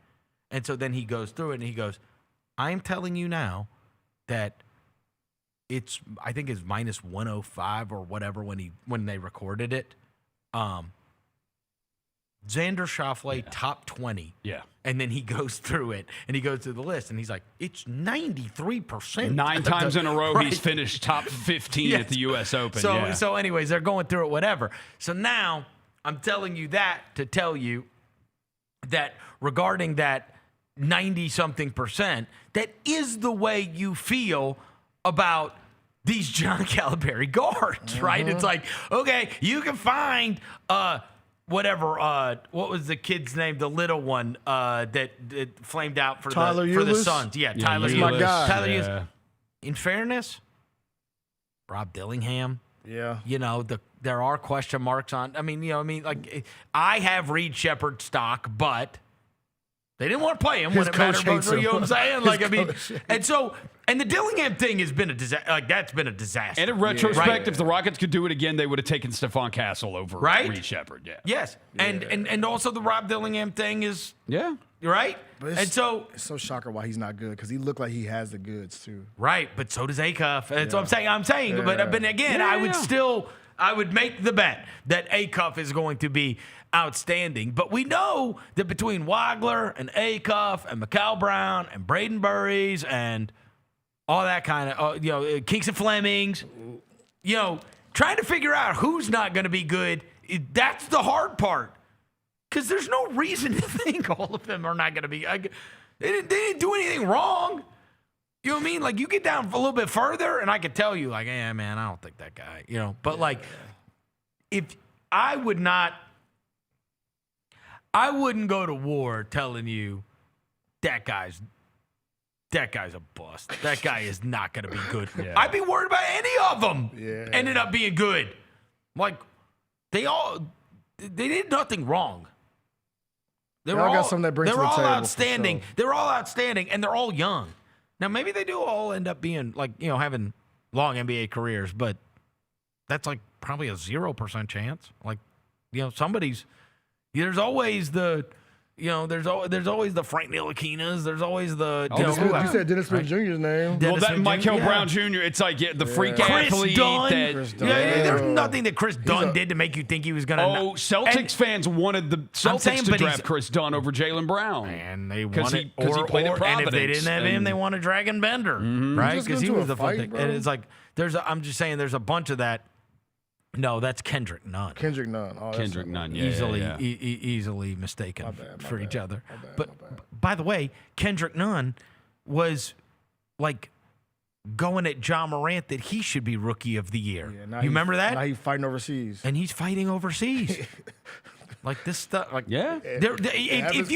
And so then he goes through it and he goes, I'm telling you now that it's, I think it's minus 105 or whatever when they recorded it. Xander Schauffele, top 20. Yeah. And then he goes through it, and he goes through the list, and he's like, it's 93%. 9 times in a row, he's finished top 15 at the U.S. Open. So anyways, they're going through it, whatever. So now I'm telling you that to tell you that regarding that 90-something%, that is the way you feel about these John Calipari guards, right? It's like, okay, you can find what was the kid's name? The little one that flamed out for the Suns. Yeah, Tyler Ulis. My guy. Tyler Ulis. In fairness, Rob Dillingham. Yeah. There are question marks on. I have Reed Shepherd stock, but they didn't want to play him when it mattered most. You know what I'm saying? And the Dillingham thing has been a disaster. Like, that's been a disaster. And in retrospect, if the Rockets could do it again, they would have taken Stephon Castle over Reed Shepherd. Yeah. Yes. Yeah. And also the Rob Dillingham thing is right. But it's so shocker why he's not good, because he looked like he has the goods too. Right, but so does Acuff. That's what I'm saying. But again, I would make the bet that Acuff is going to be outstanding. But we know that between Wagler and Acuff and Mikal Brown and Braden Burries and all that kind of, Kinks and Flemings, trying to figure out who's not going to be good, that's the hard part. Because there's no reason to think all of them are not going to be. They didn't do anything wrong. You know what I mean? Like, you get down a little bit further, and I could tell you, like, man, I don't think that guy, But, if I wouldn't go to war telling you that guy's a bust. That guy is not going to be good. I'd be worried about any of them ended up being good. Like, they did nothing wrong. They're all outstanding. Sure. They're all outstanding, and they're all young. Now, maybe they do all end up being, having long NBA careers, but that's, probably a 0% chance. There's always the... there's always the Frank Ntilikina's. There's always the... you said Dennis Smith Jr.'s name. Michael Brown Jr., it's like the freak athlete. Chris Dunn. There's nothing that Chris Dunn did to make you think he was going to... Celtics fans wanted the Celtics to draft Chris Dunn over Jaylen Brown. And they wanted... Because he played at Providence. And if they didn't have him, they wanted Dragon Bender. Right? Because he was the fun thing. And it's like, I'm just saying there's a bunch of that. No, that's Kendrick Nunn. Kendrick Nunn. Oh, Kendrick Nunn, easily mistaken for each other. But by the way, Kendrick Nunn was going at John Morant that he should be Rookie of the Year. Yeah, you remember that? Now he's fighting overseas. And he's fighting overseas. This stuff. If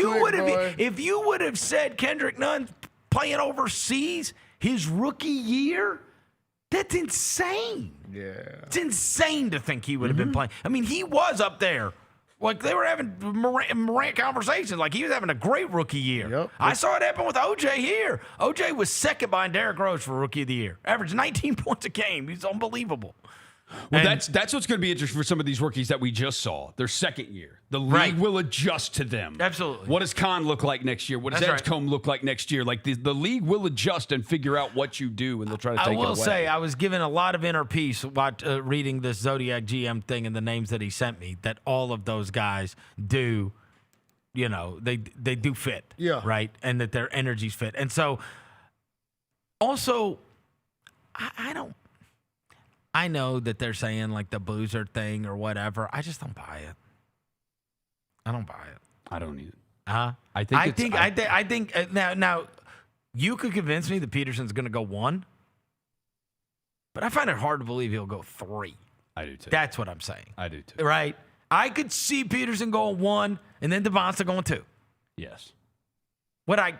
you would have said Kendrick Nunn playing overseas his rookie year, that's insane. Yeah. It's insane to think he would have been playing. I mean, he was up there. They were having Morant conversations. He was having a great rookie year. Yep. I saw it happen with OJ here. OJ was second behind Derrick Rose for Rookie of the Year. Averaged 19 points a game. He's unbelievable. Well, that's what's going to be interesting for some of these rookies that we just saw. Their second year. The league will adjust to them. Absolutely. What does Khan look like next year? What does Edgecombe look like next year? Like the league will adjust and figure out what you do, and they'll try to take it away. I will say, I was given a lot of inner peace reading this Zodiac GM thing and the names that he sent me, that all of those guys do, they do fit. Yeah. Right? And that their energies fit. And so, also, I know that they're saying like the Boozer thing or whatever. I just don't buy it. I don't buy it. I don't either. I think now you could convince me that Peterson's going to go 1, but I find it hard to believe he'll go 3. I do too. That's what I'm saying. I do too. Right? I could see Peterson going 1 and then Devonta going 2. Yes. But I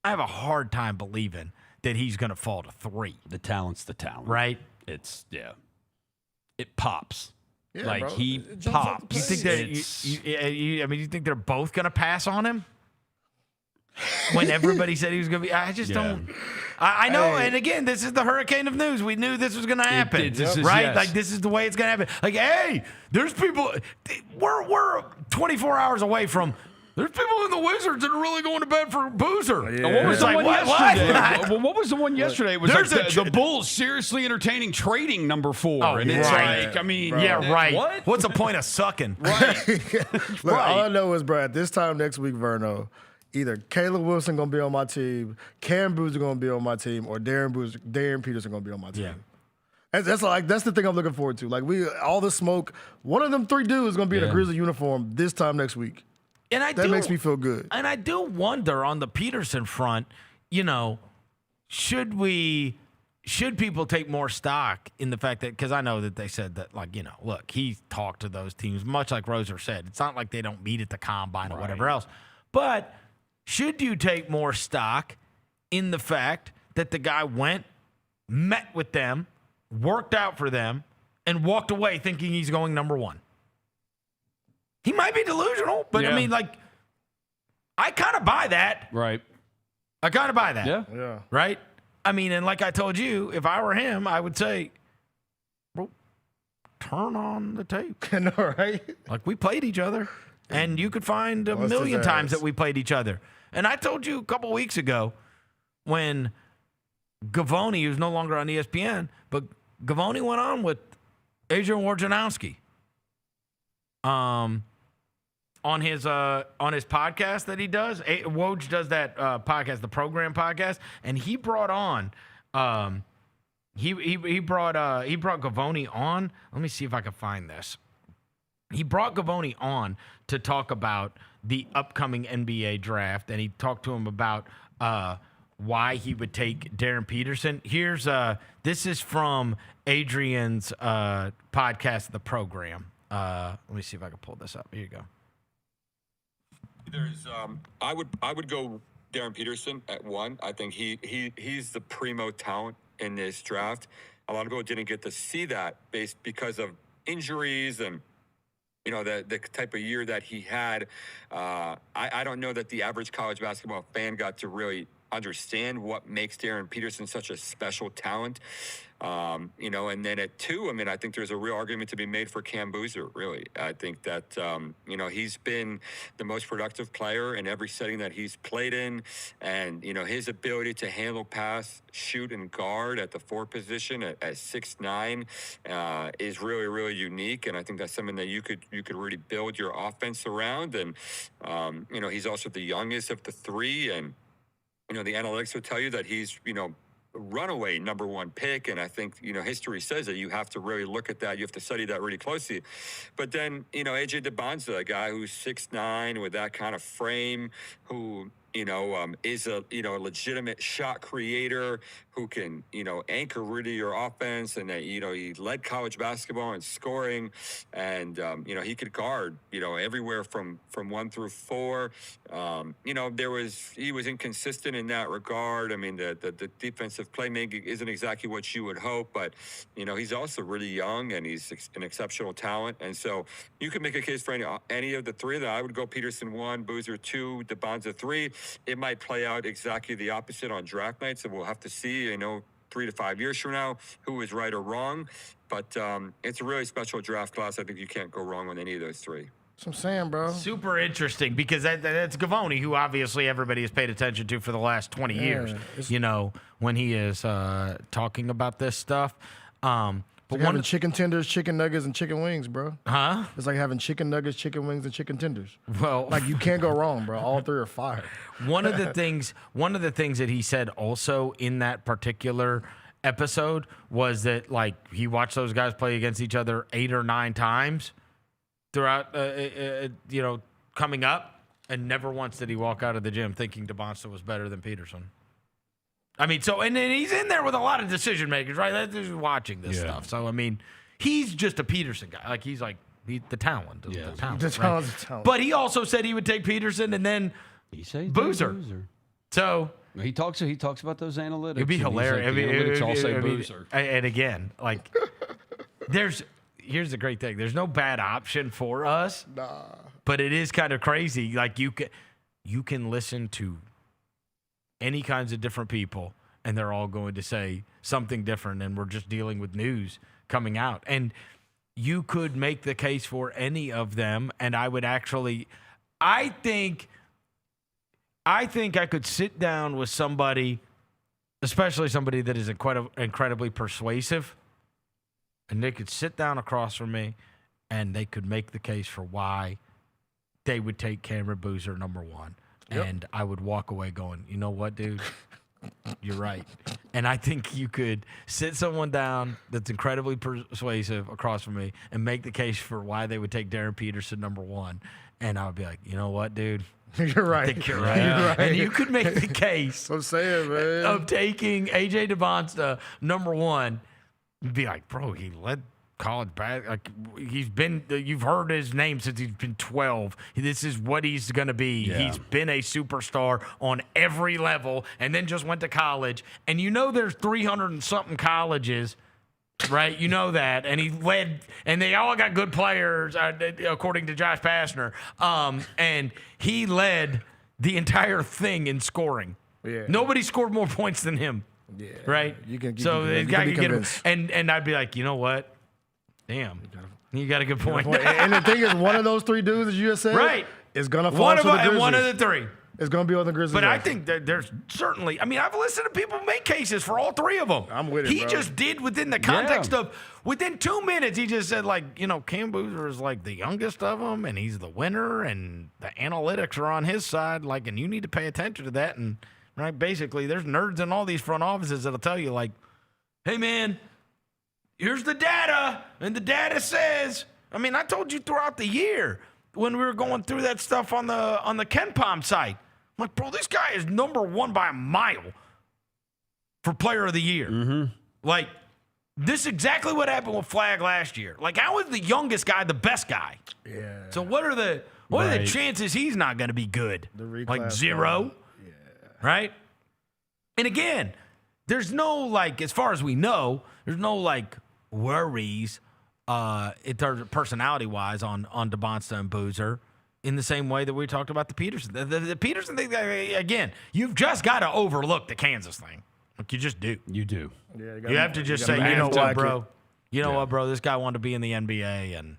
have a hard time believing that he's going to fall to 3. The talent's the talent. Right? It pops. Yeah, like, bro. he It jumps off the pops. page. You think they're both going to pass on him? When everybody said he was going to be, I just don't. I know, and again, this is the hurricane of news. We knew this was going to happen, right? Yes. Like, this is the way it's going to happen. Like, hey, there's people. We're 24 hours away from. There's people in the Wizards that are really going to bed for Boozer. Yeah. What was the one yesterday? What was the one yesterday? It was There's like the Bulls seriously entertaining trading number 4. Oh, and it's right. like, I mean. Yeah, right. What? What's the point of sucking? Right. Look, all I know is, bro, at this time next week, Verno, either Caleb Wilson going to be on my team, Cam Boozer going to be on my team, or Darryn Peterson going to be on my team. Yeah. That's the thing I'm looking forward to. Like, all the smoke, one of them 3 dudes is going to be in a Grizzly uniform this time next week. And that makes me feel good. And I do wonder on the Peterson front, should people take more stock in the fact that, because I know that they said that, like, look, he talked to those teams, much like Roser said. It's not like they don't meet at the combine or whatever else. But should you take more stock in the fact that the guy went, met with them, worked out for them, and walked away thinking he's going number 1? He might be delusional, but I mean, like, I kind of buy that. Right. I kind of buy that. Yeah. Right? I mean, and like I told you, if I were him, I would say, bro, turn on the tape. I know, right? Like, we played each other, and you could find a million times that we played each other. And I told you a couple weeks ago when Gavoni, who's no longer on ESPN, but Gavoni went on with Adrian Wojnarowski. On his podcast that he does, Woj does that podcast, the program podcast, and he brought on he brought Gavoni on. Let me see if I can find this. He brought Gavoni on to talk about the upcoming NBA draft, and he talked to him about why he would take Darryn Peterson. Here's this is from Adrian's podcast, the program. Let me see if I can pull this up. Here you go. There's I would go Darryn Peterson at 1. I think he's the primo talent in this draft. A lot of people didn't get to see that because of injuries and the type of year that he had. I don't know that the average college basketball fan got to really understand what makes Darryn Peterson such a special talent. And then at 2, I mean, I think there's a real argument to be made for Cam Boozer, really. I think that, he's been the most productive player in every setting that he's played in. And, his ability to handle pass, shoot, and guard at the 4 position at 6'9" is really, really unique. And I think that's something that you could really build your offense around. And, he's also the youngest of the 3. And, the analytics will tell you that he's, runaway number 1 pick. And I think, history says that you have to really look at that. You have to study that really closely. But then, AJ DeBonza, a guy who's 6'9" with that kind of frame, who, is a, legitimate shot creator who can, anchor really your offense. And, he led college basketball in scoring. And, he could guard, everywhere from 1 through 4. He was inconsistent in that regard. I mean, the defensive playmaking isn't exactly what you would hope, but, he's also really young and he's an exceptional talent. And so you can make a case for any of the 3 that I would go Peterson 1, Boozer 2, DeBonza 3. It might play out exactly the opposite on draft night, so we'll have to see. 3 to 5 years from now, who is right or wrong. But it's a really special draft class. I think you can't go wrong with any of those three. That's what I'm saying, bro. Super interesting because that's Gavoni, who obviously everybody has paid attention to for the last 20 years, when he is talking about this stuff. But like having chicken tenders, chicken nuggets, and chicken wings, bro. Huh? It's like having chicken nuggets, chicken wings, and chicken tenders. Well, like you can't go wrong, bro. All three are fire. One of the things that he said also in that particular episode was that like he watched those guys play against each other 8 or 9 times throughout, coming up, and never once did he walk out of the gym thinking DeBonsta was better than Peterson. I mean, and then he's in there with a lot of decision makers, right? That's just watching this stuff. So, I mean, he's just a Peterson guy. Like, he's the talent. The talent. talent. But he also said he would take Peterson and then Boozer. So he talks about those analytics. It'd be hilarious. The analytics all say Boozer. And again, like, here's the great thing. There's no bad option for us. Nah. But it is kind of crazy. Like, you can listen to any kinds of different people, and they're all going to say something different, and we're just dealing with news coming out. And you could make the case for any of them, and I would actually – I think I could sit down with somebody, especially somebody that is incredibly persuasive, and they could sit down across from me, and they could make the case for why they would take Cameron Boozer number 1. Yep. And I would walk away going, you know what, dude? You're right. And I think you could sit someone down that's incredibly persuasive across from me and make the case for why they would take Darryn Peterson number 1. And I would be like, you know what, dude? You're right. I think you're right. You're right. And you could make the case I'm saying, man, of taking A.J. DeBonsta number 1. You'd be like, bro, he led college basketball. Like, you've heard his name since he's been 12. This is what he's going to be. Yeah. He's been a superstar on every level and then just went to college. And there's 300 and something colleges, right? You know that. And he led, and they all got good players, according to Josh Pastner. And he led the entire thing in scoring. Yeah. Nobody scored more points than him. Yeah. Right? You can get him. And I'd be like, you know what? Damn, you got a good point. And the thing is, one of those 3 dudes that you just said, right, is gonna fall to the Grizzlies. And one of the 3 is gonna be on the Grizzlies. But I think that there's certainly. I mean, I've listened to people make cases for all 3 of them. I'm with it. He just did within the context of within 2 minutes. He just said Cam Boozer is like the youngest of them, and he's the winner, and the analytics are on his side. Like, and you need to pay attention to that. And right, basically, there's nerds in all these front offices that'll tell you like, hey man, here's the data, and the data says. I mean, I told you throughout the year when we were going through that stuff on the Ken Palm site. I'm like, bro, this guy is number 1 by a mile for Player of the Year. Mm-hmm. Like, this is exactly what happened with Flag last year. Like, how is the youngest guy the best guy? Yeah. So what are the chances he's not going to be good? Like 0, yeah. Right? And again, there's no like, as far as we know, there's no like worries in terms of personality-wise on DeBonsta and Boozer in the same way that we talked about the Peterson. The Peterson thing, again, you've just got to overlook the Kansas thing. Like, you just do. You do. Yeah, you have to just say, you know what, bro? You know what, bro? This guy wanted to be in the NBA, and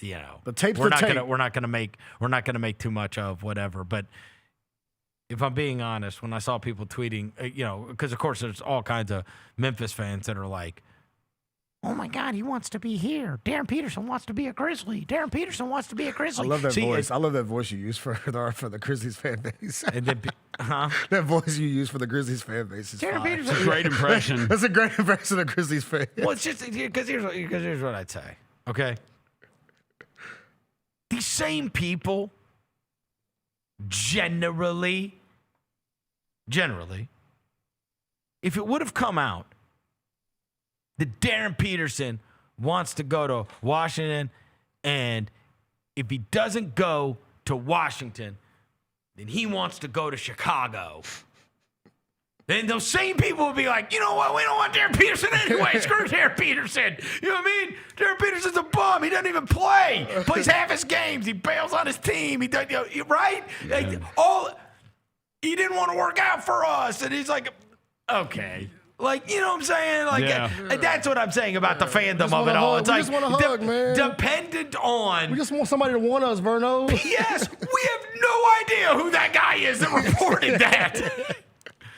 the tape's we're not gonna make too much of whatever. But if I'm being honest, when I saw people tweeting, because of course there's all kinds of Memphis fans that are like, oh my God, he wants to be here. Darryn Peterson wants to be a Grizzly. Darryn Peterson wants to be a Grizzly. I love that voice. I love that voice you use for the Grizzlies fan base. And then, that voice you use for the Grizzlies fan base is Darryn fine. Peterson. Great impression. That's a great impression of Grizzlies fans. Well, it's just because here's what I'd say. Okay, these same people generally, if it would have come out that Darryn Peterson wants to go to Washington, and if he doesn't go to Washington, then he wants to go to Chicago. Then those same people would be like, you know what? We don't want Darryn Peterson anyway. Screw Darryn Peterson. You know what I mean? Darryn Peterson's a bum. He doesn't even play. Plays half his games. He bails on his team. He does, right? Yeah. Like, he didn't want to work out for us. And he's like, okay. Like, you know what I'm saying? Like, that's what I'm saying about the fandom of it all. It's we like, just want a hug, man. Dependent on. We just want somebody to want us, Verno. Yes, we have no idea who that guy is that reported that.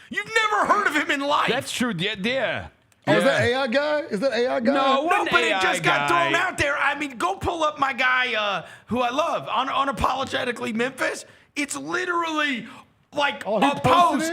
You've never heard of him in life. That's true. Yeah. Oh, is that AI guy? Is that AI guy? No, but it just got thrown out there. I mean, go pull up my guy who I love, Unapologetically Memphis. It's literally like a post.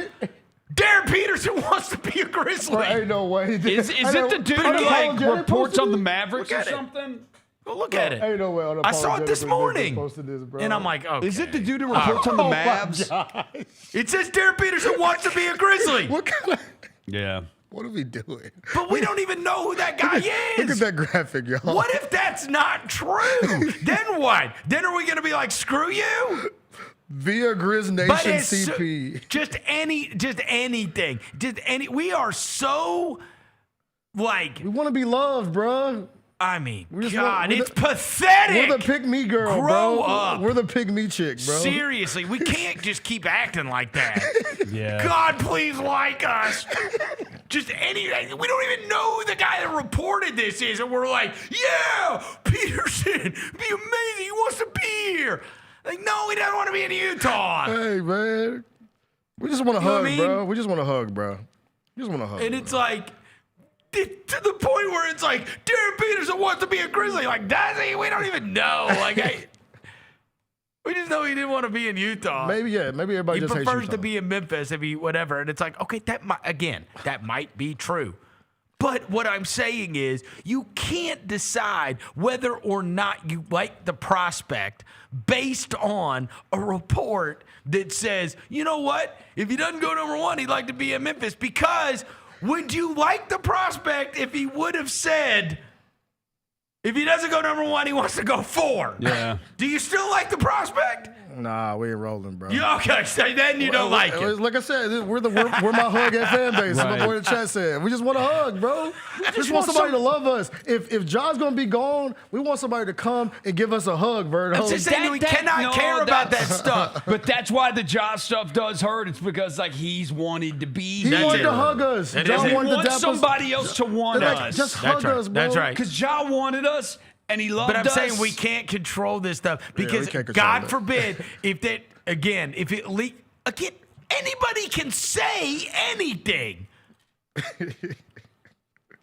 Darryn Peterson wants to be a Grizzly. Bro, ain't no way. Is it the dude who like reports on the Mavericks or something? Go look at it. Ain't no way. I saw it this morning. This, and I'm like, okay. Is it the dude who reports on the Mavs? It says Darryn Peterson wants to be a Grizzly. What kind of... Yeah. What are we doing? But we don't even know who that guy is. Look at that graphic, y'all. What if that's not true? Then what? Then are we going to be like, screw you? Via Grizz Nation CP. Just anything. We are so, like. We want to be loved, bro. I mean, God, it's pathetic. We're the pick-me girl, Grow bro. up. We're the pick-me chick, bro. Seriously, we can't just keep acting like that. Yeah. God, please like us. Just anything. We don't even know who the guy that reported this is, and we're like, yeah, Peterson, be amazing. He wants to be here. Like, no, he doesn't want to be in Utah. Hey, man. We just want to hug, bro. We just want to hug, bro. We just want to hug. And it's like, to the point where it's like, Darryn Peterson wants to be a Grizzly. Like, does he? We don't even know. Like, we just know he didn't want to be in Utah. Maybe everybody just hates prefers Utah. to be in Memphis if he whatever. And it's like, okay, that might be true. But what I'm saying is, you can't decide whether or not you like the prospect based on a report that says, you know what? If he doesn't go number one, he'd like to be in Memphis. Because would you like the prospect if he would have said, if he doesn't go number one, he wants to go 4? Yeah. Do you still like the prospect? Nah, we ain't rolling, bro. Okay, so then you don't like it. Like I said, we're my hug at fan base. Right. My boy in the chat said. We just want a hug, bro. We just want somebody to love us. If John's gonna be gone, we want somebody to come and give us a hug, Vernon. I'm just saying we cannot care about that stuff. But that's why the Ja stuff does hurt. It's because like he's wanted to be. He wanted to hug us. John wanted somebody else to want us. Just hug us, bro. That's right. Because Ja wanted us. And he loved us. But I'm saying we can't control this stuff because God forbid if it leaks again, anybody can say anything.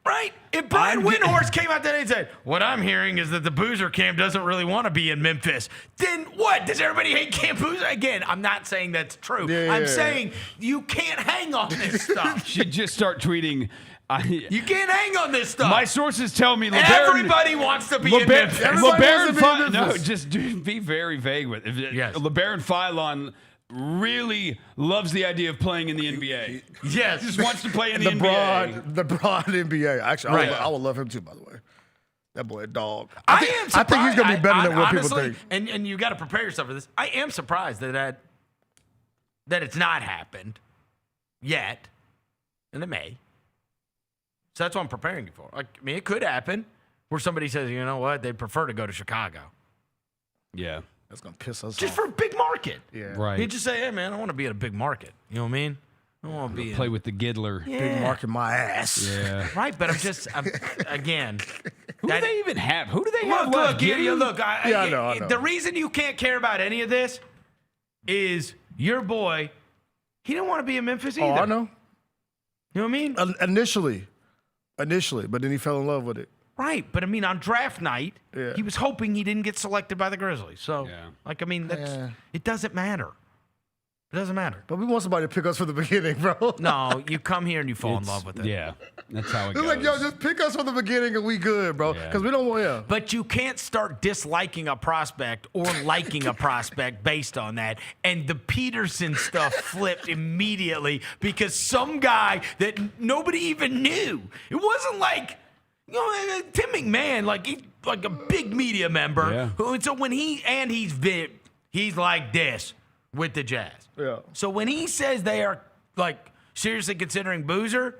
Right? If Brian Windhorst came out today and said, what I'm hearing is that the Boozer camp doesn't really want to be in Memphis, then what? Does everybody hate Camp Boozer? Again, I'm not saying that's true. I'm saying you can't hang on this stuff. Should just start tweeting. You can't hang on this stuff. My sources tell me everybody wants to be in Memphis. Be very vague with it. Yes. LeBaron Philon really loves the idea of playing in the NBA. Yes. Just wants to play in the NBA. The broad NBA. Actually, I would love him too, by the way. That boy a dog. I think he's going to be better than what people think. And you got to prepare yourself for this. I am surprised that it's not happened yet, and it may. So that's what I'm preparing you for. Like, I mean, it could happen where somebody says, you know what, they'd prefer to go to Chicago. Yeah. That's going to piss us off. Just for a big market. Yeah. Right. He'd just say, hey, man, I want to be at a big market. You know what I mean? I want to play with the Giddler. Yeah. Big market my ass. Yeah. Right, but again. Who do they even have? Who do they have left? Look, I know. The reason you can't care about any of this is your boy, he didn't want to be in Memphis either. Oh, I know. You know what I mean? Initially, but then he fell in love with it. Right, but I mean, on draft night, he was hoping he didn't get selected by the Grizzlies. So, it doesn't matter. It doesn't matter. But we want somebody to pick us from the beginning, bro. No, you come here and you fall in love with it. Yeah, that's how it goes. It's like, yo, just pick us from the beginning and we good, bro. Because we don't want But you can't start disliking a prospect or liking a prospect based on that. And the Peterson stuff flipped immediately because some guy that nobody even knew. It wasn't like, you know, Tim McMahon, like a big media member. Yeah. Who, so when he's like this with the Jazz. Yeah. So when he says they are like seriously considering Boozer,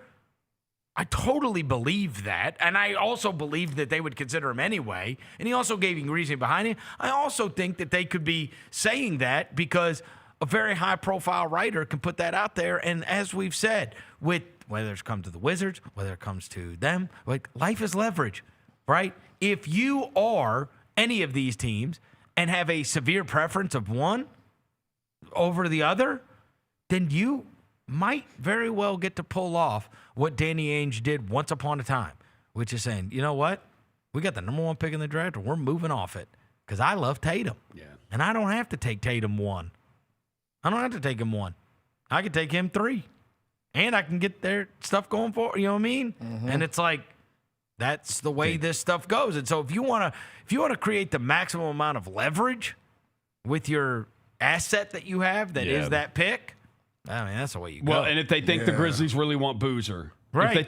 I totally believe that. And I also believe that they would consider him anyway. And he also gave you reasoning behind it. I also think that they could be saying that because a very high-profile writer can put that out there. And as we've said, with whether it comes to the Wizards, whether it comes to them, like life is leverage, right? If you are any of these teams and have a severe preference of one over the other, then you might very well get to pull off what Danny Ainge did once upon a time, which is saying, you know what? We got the number 1 pick in the draft, and we're moving off it because I love Tatum. Yeah. And I don't have to take Tatum 1. I don't have to take him 1. I can take him 3. And I can get their stuff going for, you know what I mean? Mm-hmm. And it's like, that's the way this stuff goes. And so if you want to create the maximum amount of leverage with your asset that you have that is that pick, I mean, that's the way you go. Well, and if they think the Grizzlies really want Boozer. Right.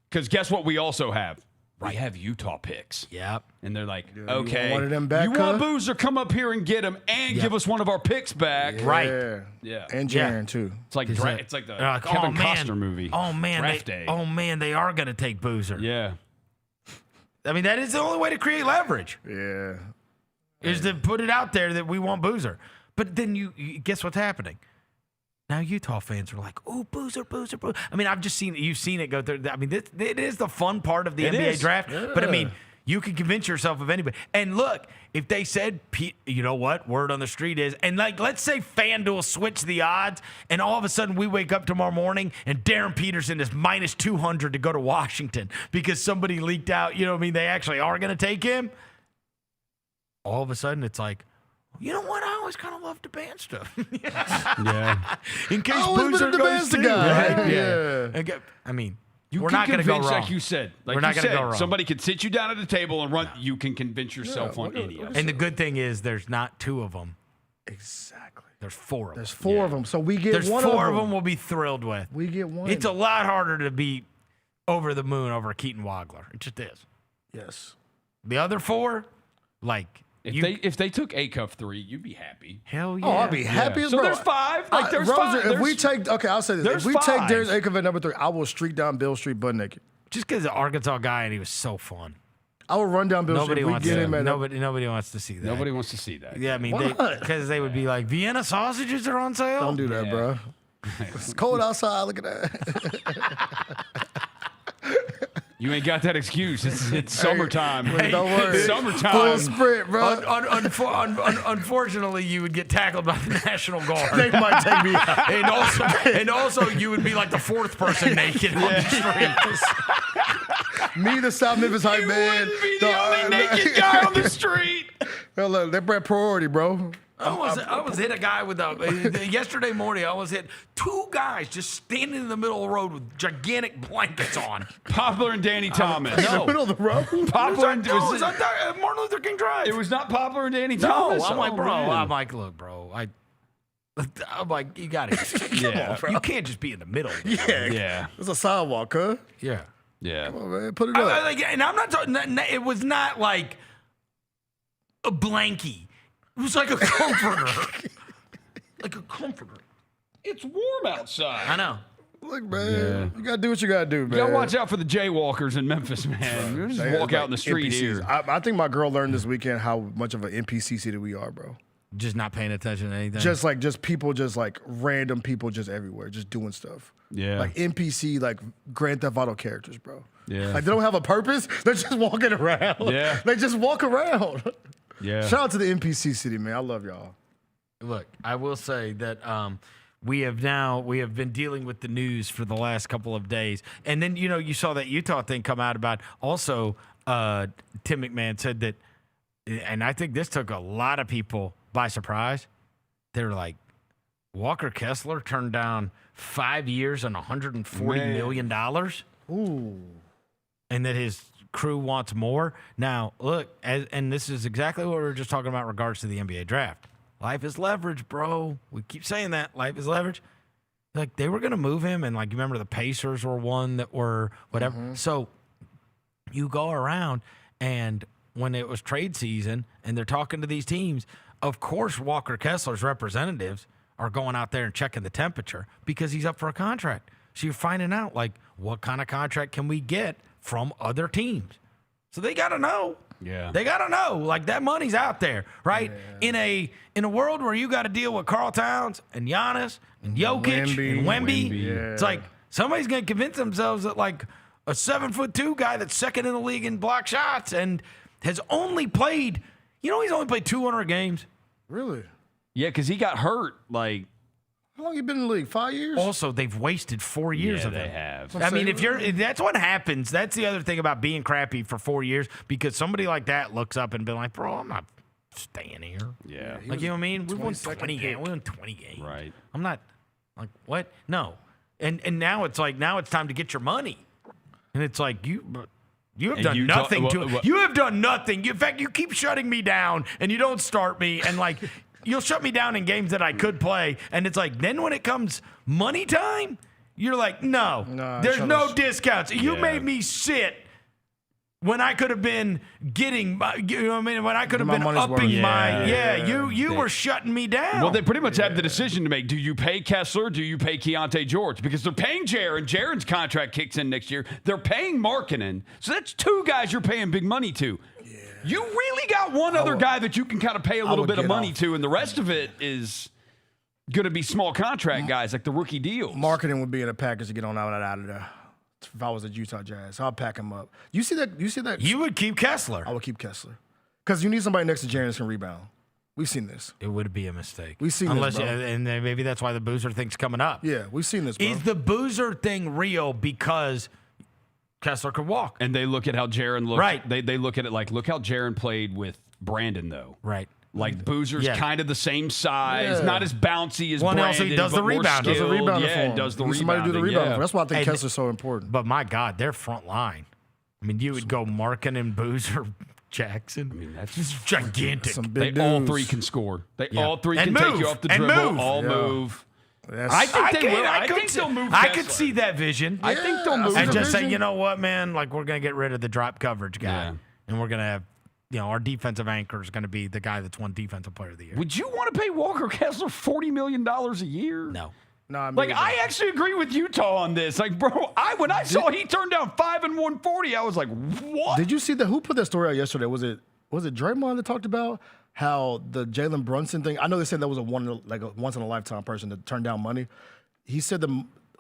Because guess what we also have? We have Utah picks. Yep. And they're like, You okay, want one of them back, you want huh? Boozer, come up here and get him and give us one of our picks back. Right. Yeah. And Jaren, too. It's like it's like the Like, Kevin Costner movie. Oh, man. Draft Day. Oh, man, they are going to take Boozer. Yeah. I mean, that is the only way to create leverage. Yeah. Is to put it out there that we want Boozer. But then you guess what's happening? Now Utah fans are like, oh, Boozer, Boozer, Boozer. I mean, you've seen it go through. I mean, it is the fun part of the NBA draft. Yeah. But I mean, you can convince yourself of anybody. And look, if they said, you know what, word on the street is, and like, let's say FanDuel switch the odds, and all of a sudden we wake up tomorrow morning and Darryn Peterson is minus 200 to go to Washington because somebody leaked out, you know what I mean, they actually are going to take him. All of a sudden it's like, you know what? I always kind of love the band stuff. Yeah. In case Boozer goes too. guy. Right? Yeah. I mean, You we're can not going to go convince, wrong. like you said. Like we're not you going to go said, wrong. somebody could sit you down at the table and run. You can convince yourself on any of it. And the good thing is there's not 2 of them. Exactly. There's 4 of them. There's 4 of them. So we get There's one 4 of them. we'll be thrilled with. We get one. It's a lot harder to be over the moon over Keaton Wagler. It just is. Yes. The other 4, like... If they took A-Cuff 3, you'd be happy. Hell yeah. Oh, I'd be happy as So bro. there's 5. Like there's Roger, 5. if we take, okay, I'll say this. there's If we take 5. Darius Acuff at number 3, I will streak down Bill Street butt naked. Just because the Arkansas guy and he was so fun. I will run down Bill Nobody Street. wants We get to. him at Nobody wants to see that. Nobody wants to see that. Yeah, I mean, Why not? because they would be like, Vienna sausages are on sale. Don't do that, bro. It's cold outside. Look at that. You ain't got that excuse. It's summertime. Don't worry. It's summertime. Full sprint, bro. Unfortunately, you would get tackled by the National Guard. They might take me out. And also, you would be like the 4th person naked on the street. Me, the South Memphis hype man. Wouldn't be the only naked guy on the street. Hell, look, they're priority, bro. I almost hit a guy with yesterday morning. I almost hit 2 guys just standing in the middle of the road with gigantic blankets on. Poplar and Danny Thomas. In the middle of the road? Poplar and it was on Martin Luther King Drive. It was not Poplar and Danny No, Thomas. I'm like, Oh, bro. man. I'm like, look, bro. I'm like, you got it. on, bro. You can't just be in the middle. Yeah. It's a sidewalk, huh? Yeah. Yeah. Come on, man. Put it up. And I'm not talking. It was not like a blankie. It was like a comforter. Like a comforter. It's warm outside. I know. Look, man. You got to do what you got to do, man. You gotta watch out for the jaywalkers in Memphis, man. You just walk out in the street NPCs. here. I think my girl learned this weekend how much of an NPC city we are, bro. Just not paying attention to anything. Just people, random people just everywhere, just doing stuff. Yeah. Like NPC, like Grand Theft Auto characters, bro. Yeah. Like they don't have a purpose. They're just walking around. Yeah. They just walk around. Yeah. Shout out to the NPC city, man. I love y'all. Look, I will say that we have been dealing with the news for the last couple of days. And then, you saw that Utah thing come out about also Tim McMahon said that, and I think this took a lot of people by surprise. They're like, Walker Kessler turned down 5 years and $140 million. Ooh. And that his crew wants more. Now, look, and this is exactly what we were just talking about in regards to the NBA draft. Life is leverage, bro. We keep saying that. Life is leverage. Like, they were going to move him, and, like, you remember the Pacers were one that were whatever. Mm-hmm. So you go around, and when it was trade season, and they're talking to these teams, of course Walker Kessler's representatives are going out there and checking the temperature because he's up for a contract. So you're finding out, like, what kind of contract can we get from other teams? So they got to know. Yeah. They got to know, like, that money's out there, right? Yeah. In a world where you got to deal with Karl Towns and Giannis and Jokic and Wemby, it's like somebody's going to convince themselves that, like, a 7'2" guy that's second in the league in block shots and has only played, he's only played 200 games. Really? Yeah, because he got hurt, like. How long you been in the league? 5 years? Also, they've wasted 4 years of it. They have. I mean, that's what happens. That's the other thing about being crappy for 4 years, because somebody like that looks up and be like, bro, I'm not staying here. Yeah. Like, you know what I mean? We won 20 games. We won 20 games. Right. I'm not, like, what? No. And now it's like, now it's time to get your money. And it's like, you have done nothing to it. You have done nothing. In fact, you keep shutting me down, and you don't start me, and, like, you'll shut me down in games that I could play, and it's like, then when it comes money time, you're like, no there's no discounts. You made me sit when I could have been getting, when I could have been upping you were shutting me down. Well, they pretty much have the decision to make. Do you pay Kessler? Do you pay Keontae George? Because they're paying Jarryn. Jarryn's contract kicks in next year. They're paying Markkanen. So that's two guys you're paying big money to. You really got one other guy that you can kind of pay a little bit of money to, and the rest of it is going to be small contract guys, like the rookie deals. Marketing would be in a package to get on out of there. If I was a Utah Jazz, I'll pack him up. You see that? You would keep Kessler. I would keep Kessler. Because you need somebody next to Jarryn that can rebound. We've seen this. It would be a mistake. We've seen this, bro. And maybe that's why the Boozer thing's coming up. Yeah, we've seen this, bro. Is the Boozer thing real because Kessler could walk? And they look at how Jarryn looked. Right. They look at it like, look how Jarryn played with Brandon, though. Right. Like, Boozer's kind of the same size, not as bouncy as Brandon. Also, he does the rebound. Does the rebound for him. Somebody do the rebound. That's why I think Kessler's so important. But my God, their front line. I mean, you would go Markkanen, Boozer, Jackson. I mean, that's just gigantic. They all three can score. They all three can take you off the dribble, move. I think they will. I think they'll move. I could see that vision. I think they'll move. And just say, you know what, man? Like, we're going to get rid of the drop coverage guy, and we're going to have, our defensive anchor is going to be the guy that's won Defensive Player of the Year. Would you want to pay Walker Kessler $40 million a year? No. No, I mean, like, I actually agree with Utah on this. Like, bro, when I saw he turned down $5 and $140, I was like, what? Did you see that? Who put that story out yesterday? Was it Draymond that talked about how the Jalen Brunson thing? I know they said that was a once in a lifetime person that turned down money. He said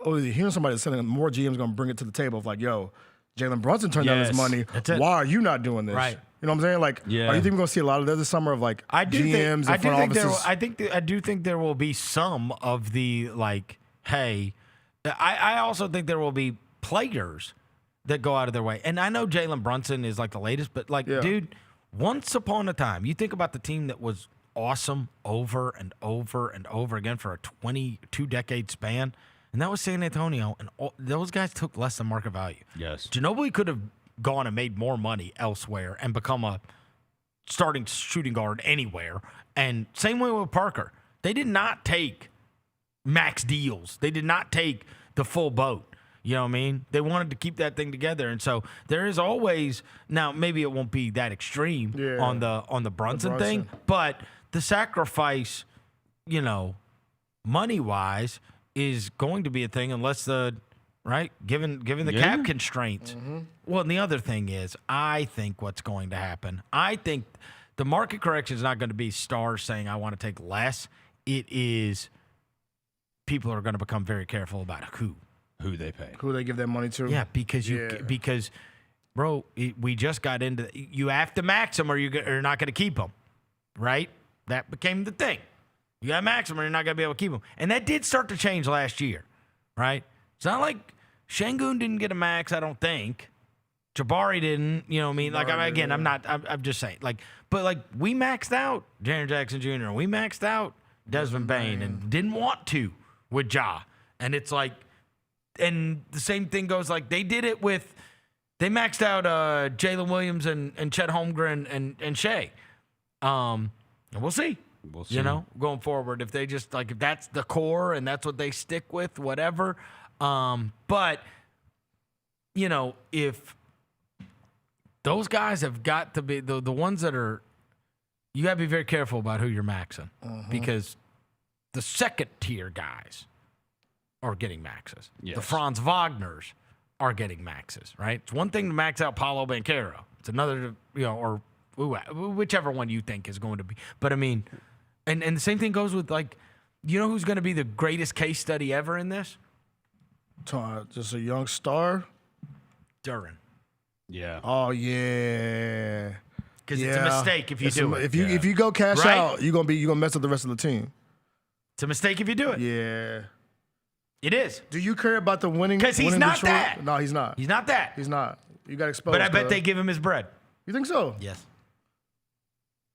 hearing somebody saying more GMs going to bring it to the table of like, yo, Jalen Brunson turned down his money. Why are you not doing this? Right. You know what I'm saying? Like, are you think we're going to see a lot of that this summer of like GMs and front offices? I do think there will be some of the like, hey, I also think there will be players that go out of their way. And I know Jalen Brunson is like the latest, but like, dude, once upon a time, you think about the team that was awesome over and over and over again for a 22-decade span, and that was San Antonio, and those guys took less than market value. Yes. Ginobili could have gone and made more money elsewhere and become a starting shooting guard anywhere. And same way with Parker. They did not take max deals. They did not take the full boat. You know what I mean? They wanted to keep that thing together. And so there is always, now maybe it won't be that extreme on the Brunson thing, but the sacrifice, money-wise is going to be a thing unless given the cap constraints. Mm-hmm. Well, and the other thing is, I think what's going to happen, I think the market correction is not going to be stars saying, I want to take less. It is people are going to become very careful about who they pay. Who they give that money to. Yeah, because, bro, we just got into you have to max them or you're not going to keep them, right? That became the thing. You got to max them or you're not going to be able to keep them. And that did start to change last year, right? It's not like Şengün didn't get a max, I don't think. Jabari didn't, you know what I mean? Like, I'm just saying. Like, but, like, we maxed out Jaren Jackson Jr. We maxed out Desmond Bane and didn't want to with Ja. And it's like, and the same thing goes, like, they did it with, they maxed out Jalen Williams and Chet Holmgren and Shea. And we'll see. Going forward, if they just, like, if that's the core and that's what they stick with, whatever. But, if those guys have got to be the ones that are, you got to be very careful about who you're maxing because the second tier guys are getting maxes. Yes. The Franz Wagners are getting maxes, right? It's one thing to max out Paolo Banchero. It's another, or whichever one you think is going to be. But I mean, and the same thing goes with who's going to be the greatest case study ever in this? Just a young star. Darryn. Yeah. Oh yeah. Because it's a mistake if you do it. If you go cash out, you're gonna mess up the rest of the team. It's a mistake if you do it. Yeah. It is. Do you care about the winning? Because he's not that. No, he's not. He's not that. He's not. You got exposed. But I bet they give him his bread. You think so? Yes.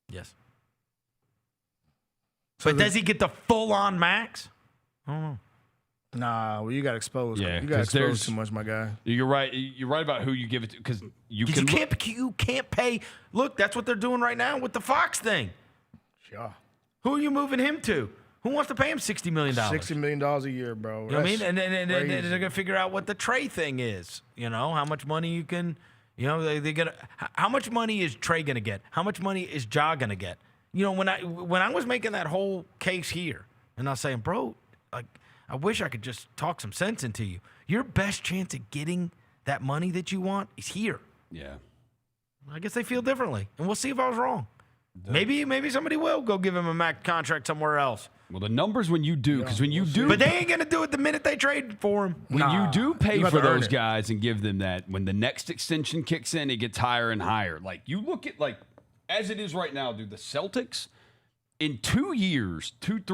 Yes. But does he get the full-on max? I don't know. Nah, well, you got exposed. Yeah, you got exposed too much, my guy. You're right. You're right about who you give it to because you can't pay. Look, that's what they're doing right now with the Fox thing. Sure. Who are you moving him to? Who wants to pay him $60 million? $60 million a year, bro. You know what I mean? And they're going to figure out what the Trey thing is. How much money you can, they're going to, how much money is Trey going to get? How much money is Ja going to get? When I was making that whole case here, and I was saying, bro, I wish I could just talk some sense into you. Your best chance at getting that money that you want is here. Yeah. I guess they feel differently, and we'll see if I was wrong. Maybe somebody will go give him a max contract somewhere else. Well, the numbers when you do, because when you do. But they ain't going to do it the minute they trade for him. When you do pay for those guys and give them that, when the next extension kicks in, it gets higher and higher. You look at, as it is right now, dude, the Celtics, in 3 years, dude,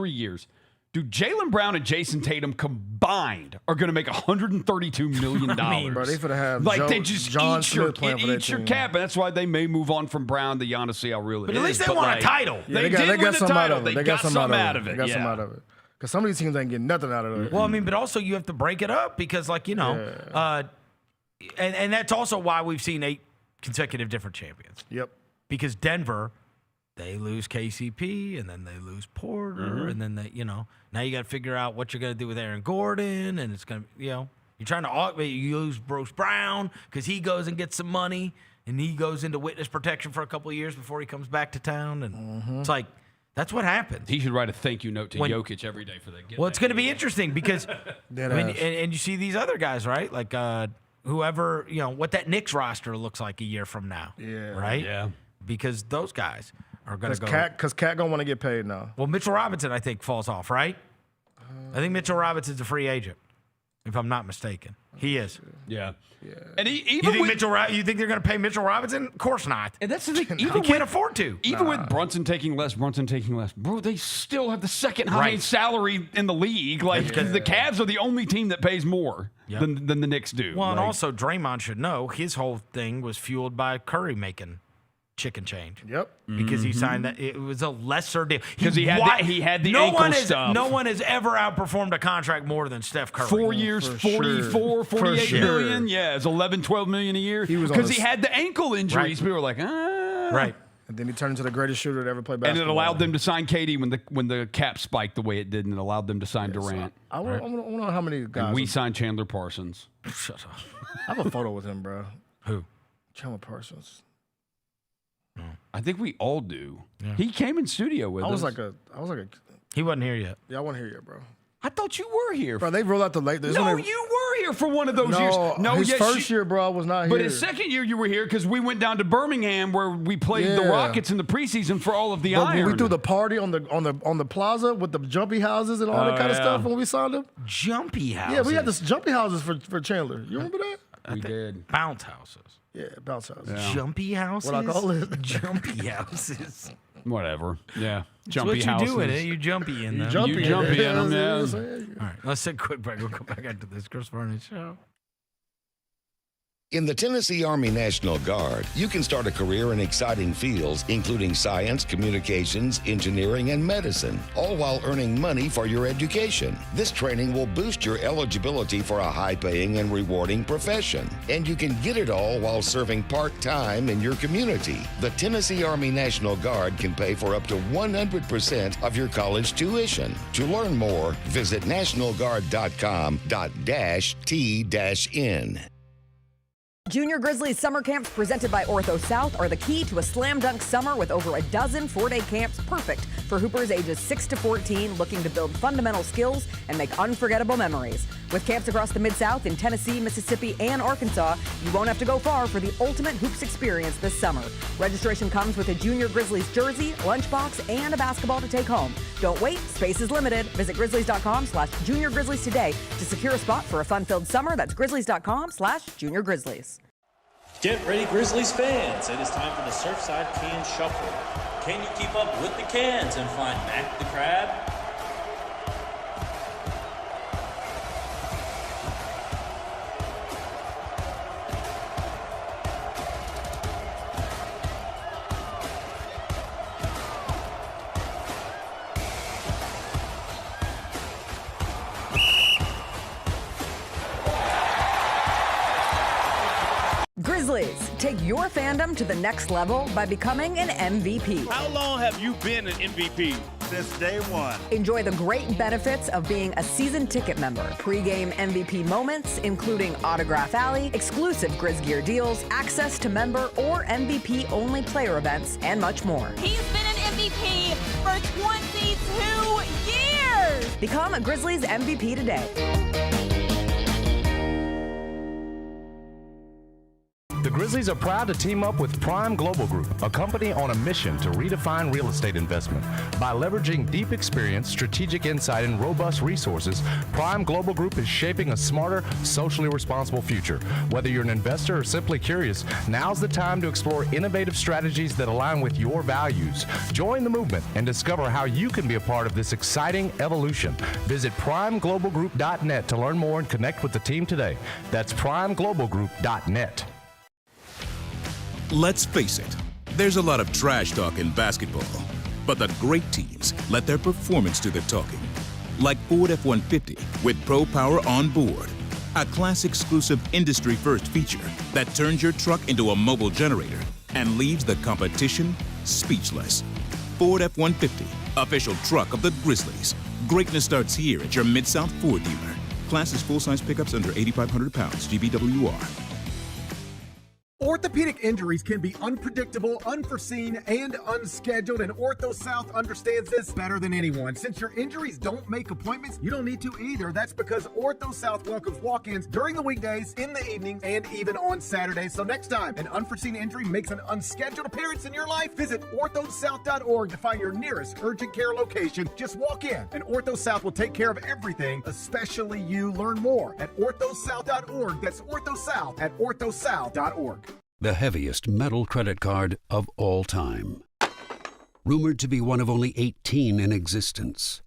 Jaylen Brown and Jason Tatum combined are going to make $132 million. I mean, bro, they could have they just John eat your team. cap, and that's why they may move on from Brown to Giannis, see how real it is. But at least they won a title. Yeah, they did win the title. They got some out of it. They got some out of it. Because some of these teams ain't getting nothing out of it. Well, I mean, but also you have to break it up because, and that's also why we've seen 8 consecutive different champions. Yep. Because Denver, they lose KCP, and then they lose Porter, and then they, now you got to figure out what you're going to do with Aaron Gordon, and it's going to, you're trying to, you lose Bruce Brown because he goes and gets some money, and he goes into witness protection for a couple of years before he comes back to town, and it's that's what happens. He should write a thank you note to Jokic every day for that. Well, it's going to be interesting because, and you see these other guys, right? Whoever, what that Knicks roster looks like a year from now. Yeah. Right? Yeah. Because those guys are going to go. Because Cat going to want to get paid now. Well, Mitchell Robinson, I think, falls off, right? I think Mitchell Robinson's a free agent, if I'm not mistaken. He is. Yeah. And you think you think they're going to pay Mitchell Robinson? Of course not. And that's the thing. He can't afford to. Even with Brunson taking less, bro, they still have the second highest salary in the league. The Cavs are the only team that pays more than the Knicks do. Well, and also Draymond should know his whole thing was fueled by Curry making chicken change. Yep. Because he signed that. It was a lesser deal. Because he had the ankle stuff. No one has ever outperformed a contract more than Steph Curry. 4 years, 44, 48 million. Yeah, it's 11, 12 million a year. Because he had the ankle injuries. We were like, Right. And then he turned into the greatest shooter to ever play basketball. And it allowed them to sign KD when the cap spiked the way it did, and it allowed them to sign Durant. So I want to know how many guys. And we signed Chandler Parsons. Shut up. I have a photo with him, bro. Who? Chandler Parsons. I think we all do. Yeah. He came in studio with us. I was like a. He wasn't here yet. Yeah, I wasn't here yet, bro. I thought you were here. Bro, they rolled out the late. You were here for one of those years. No, his first year, bro, I was not here. But his second year, you were here because we went down to Birmingham where we played the Rockets in the preseason for all of the iron. We threw the party on the plaza with the jumpy houses and all that kind of stuff when we signed him. Jumpy houses. Yeah, we had this jumpy houses for Chandler. You remember that? We did. Bounce houses. Yeah, bounce houses. Yeah. Jumpy houses. What I call it? Jumpy houses. Whatever. Yeah. Jumpy That's what houses. you do in it. You jumpy in them. You jumpy in them, yeah. All right, let's take a quick break. We'll come back after this Chris Vernon Show. In the Tennessee Army National Guard, you can start a career in exciting fields, including science, communications, engineering, and medicine, all while earning money for your education. This training will boost your eligibility for a high-paying and rewarding profession. And you can get it all while serving part-time in your community. The Tennessee Army National Guard can pay for up to 100% of your college tuition. To learn more, visit nationalguard.com/T-N. Junior Grizzlies summer camps presented by Ortho South are the key to a slam dunk summer with over a dozen 4-day camps perfect for hoopers ages 6 to 14 looking to build fundamental skills and make unforgettable memories. With camps across the Mid-South in Tennessee, Mississippi, and Arkansas, you won't have to go far for the ultimate hoops experience this summer. Registration comes with a Junior Grizzlies jersey, lunchbox, and a basketball to take home. Don't wait, space is limited. Visit grizzlies.com/juniorgrizzlies today to secure a spot for a fun-filled summer. That's grizzlies.com/juniorgrizzlies. Get ready, Grizzlies fans. It is time for the Surfside Can Shuffle. Can you keep up with the cans and find Mac the Crab? Grizzlies, take your fandom to the next level by becoming an MVP. How long have you been an MVP? Since day one. Enjoy the great benefits of being a season ticket member. Pre-game MVP moments, including Autograph Alley, exclusive Grizz Gear deals, access to member or MVP-only player events, and much more. He's been an MVP for 22 years! Become a Grizzlies MVP today. The Grizzlies are proud to team up with Prime Global Group, a company on a mission to redefine real estate investment. By leveraging deep experience, strategic insight, and robust resources, Prime Global Group is shaping a smarter, socially responsible future. Whether you're an investor or simply curious, now's the time to explore innovative strategies that align with your values. Join the movement and discover how you can be a part of this exciting evolution. Visit primeglobalgroup.net to learn more and connect with the team today. That's primeglobalgroup.net. Let's face it, there's a lot of trash talk in basketball, but the great teams let their performance do the talking. Like Ford F-150 with Pro Power on board, a class-exclusive industry-first feature that turns your truck into a mobile generator and leaves the competition speechless. Ford F-150, official truck of the Grizzlies. Greatness starts here at your Mid-South Ford dealer. Class is full-size pickups under 8,500 pounds, GBWR. Orthopedic injuries can be unpredictable, unforeseen, and unscheduled, and Ortho South understands this better than anyone. Since your injuries don't make appointments, you don't need to either. That's because Ortho South welcomes walk-ins during the weekdays, in the evenings, and even on Saturdays. So next time an unforeseen injury makes an unscheduled appearance in your life, visit orthosouth.org to find your nearest urgent care location. Just walk in, and Ortho South will take care of everything, especially you. Learn more at orthosouth.org. That's orthosouth at orthosouth.org. The heaviest metal credit card of all time. Rumored to be one of only 18 in existence.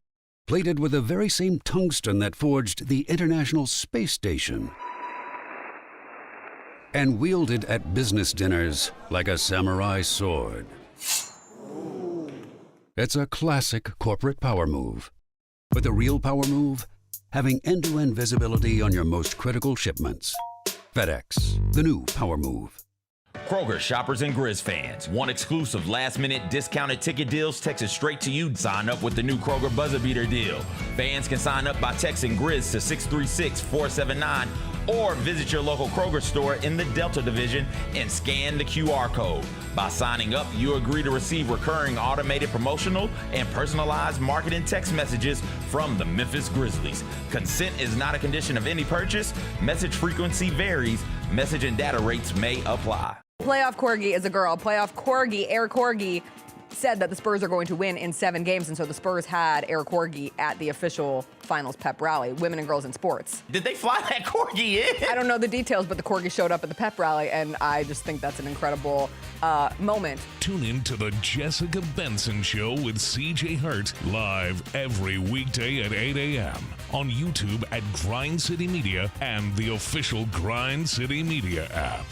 Plated with the very same tungsten that forged the International Space Station. And wielded at business dinners like a samurai sword. It's a classic corporate power move. But the real power move? Having end-to-end visibility on your most critical shipments. FedEx, the new power move. Kroger shoppers and Grizz fans. Want exclusive last-minute discounted ticket deals texted straight to you? Sign up with the new Kroger Buzzer Beater deal. Fans can sign up by texting Grizz to 636-479 or visit your local Kroger store in the Delta Division and scan the QR code. By signing up, you agree to receive recurring automated promotional and personalized marketing text messages from the Memphis Grizzlies. Consent is not a condition of any purchase. Message frequency varies. Message and data rates may apply. Playoff Corgi is a girl. Playoff Corgi, Air Corgi, said that the Spurs are going to win in 7 games, and so the Spurs had Air Corgi at the official finals pep rally, women and girls in sports. Did they fly that Corgi in? I don't know the details, but the Corgi showed up at the pep rally, and I just think that's an incredible moment. Tune in to the Jessica Benson Show with CJ Hurt live every weekday at 8 a.m. on YouTube at Grind City Media and the official Grind City Media app.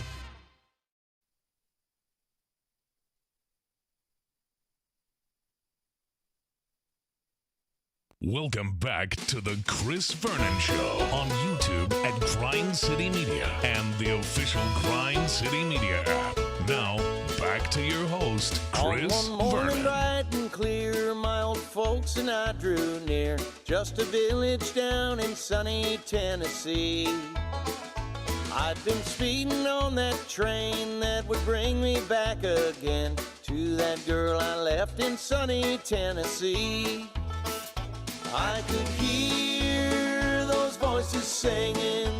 Welcome back to the Chris Vernon Show on YouTube at Grind City Media and the official Grind City Media app. Now, back to your host, Chris On one morning Vernon. bright and clear, my old folks and I drew near, just a village down in sunny Tennessee. I'd been speeding on that train that would bring me back again to that girl I left in sunny Tennessee. I could hear those voices singing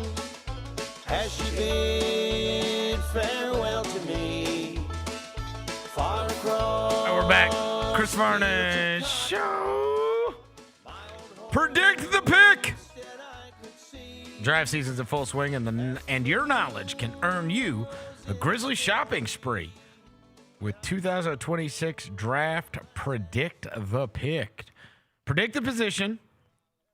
as she bid farewell to me. Far across. We're back. Chris Vernon Show. Predict the pick. Draft season's in full swing, and your knowledge can earn you a Grizzlies shopping spree with 2026 Draft Predict the Pick. Predict the position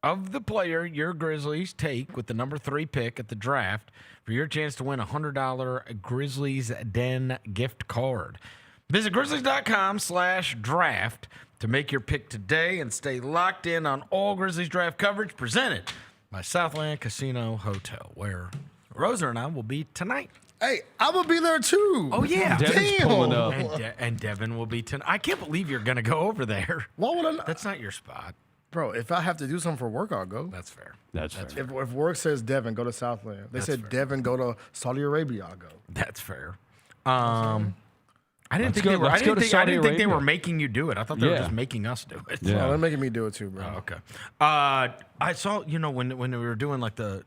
of the player your Grizzlies take with the number 3 pick at the draft for your chance to win a $100 Grizzlies Den gift card. Visit Grizzlies.com/draft to make your pick today and stay locked in on all Grizzlies draft coverage presented by Southland Casino Hotel, where Rosa and I will be tonight. Hey, I will be there too. Oh, yeah. Devin's pulling up. And Devin will be tonight. I can't believe you're going to go over there. Why would I not? That's not your spot. Bro, if I have to do something for work, I'll go. That's fair. That's fair. If work says Devin, go to Southland. They said Devin, go to Saudi Arabia, I'll go. That's fair. I didn't think they were making you do it. I thought they were just making us do it. Yeah, they're making me do it too, bro. Oh, okay. I saw, when we were doing like the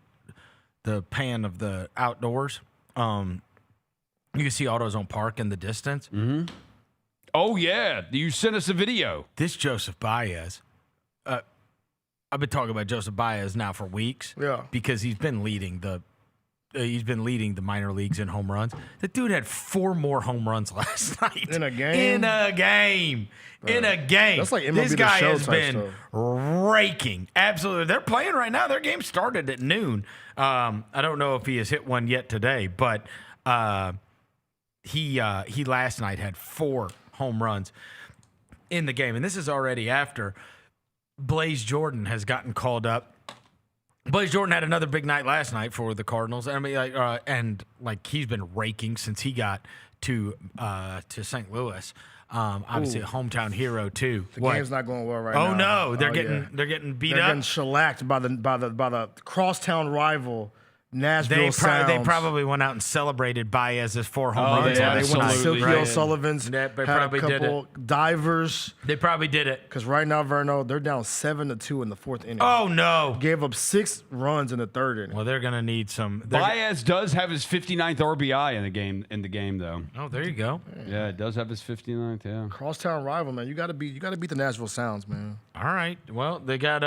pan of the outdoors, you can see AutoZone Park in the distance. Mm-hmm. Oh yeah, you sent us a video. This Joseph Baez. I've been talking about Joseph Baez now for weeks. Yeah. Because he's been leading the minor leagues in home runs. The dude had 4 more home runs last night. In a game? In a game. That's like MLB this guy The Show has type been stuff. raking. Absolutely. They're playing right now. Their game started at noon. I don't know if he has hit one yet today, but he last night had 4 home runs in the game. And this is already after Blaze Jordan has gotten called up. Blaze Jordan had another big night last night for the Cardinals. I mean, he's been raking since he got to St. Louis. Obviously, a hometown hero too. The game's not going well right now. Oh no, they're getting beat up. They're getting shellacked by the crosstown rival Nashville Sounds. They probably went out and celebrated Baez's 4 home runs. They went to Silky O'Sullivan's. They had probably a couple divers. They probably did it. Because right now, Verno, they're down 7-2 in the 4th inning. Oh no! Gave up 6 runs in the 3rd inning. Well, they're gonna need some. Baez does have his 59th RBI in the game though. Oh, there you go. Yeah, it does have his 59th. Yeah. Crosstown rival, man. You got to beat the Nashville Sounds, man. All right. Well, they got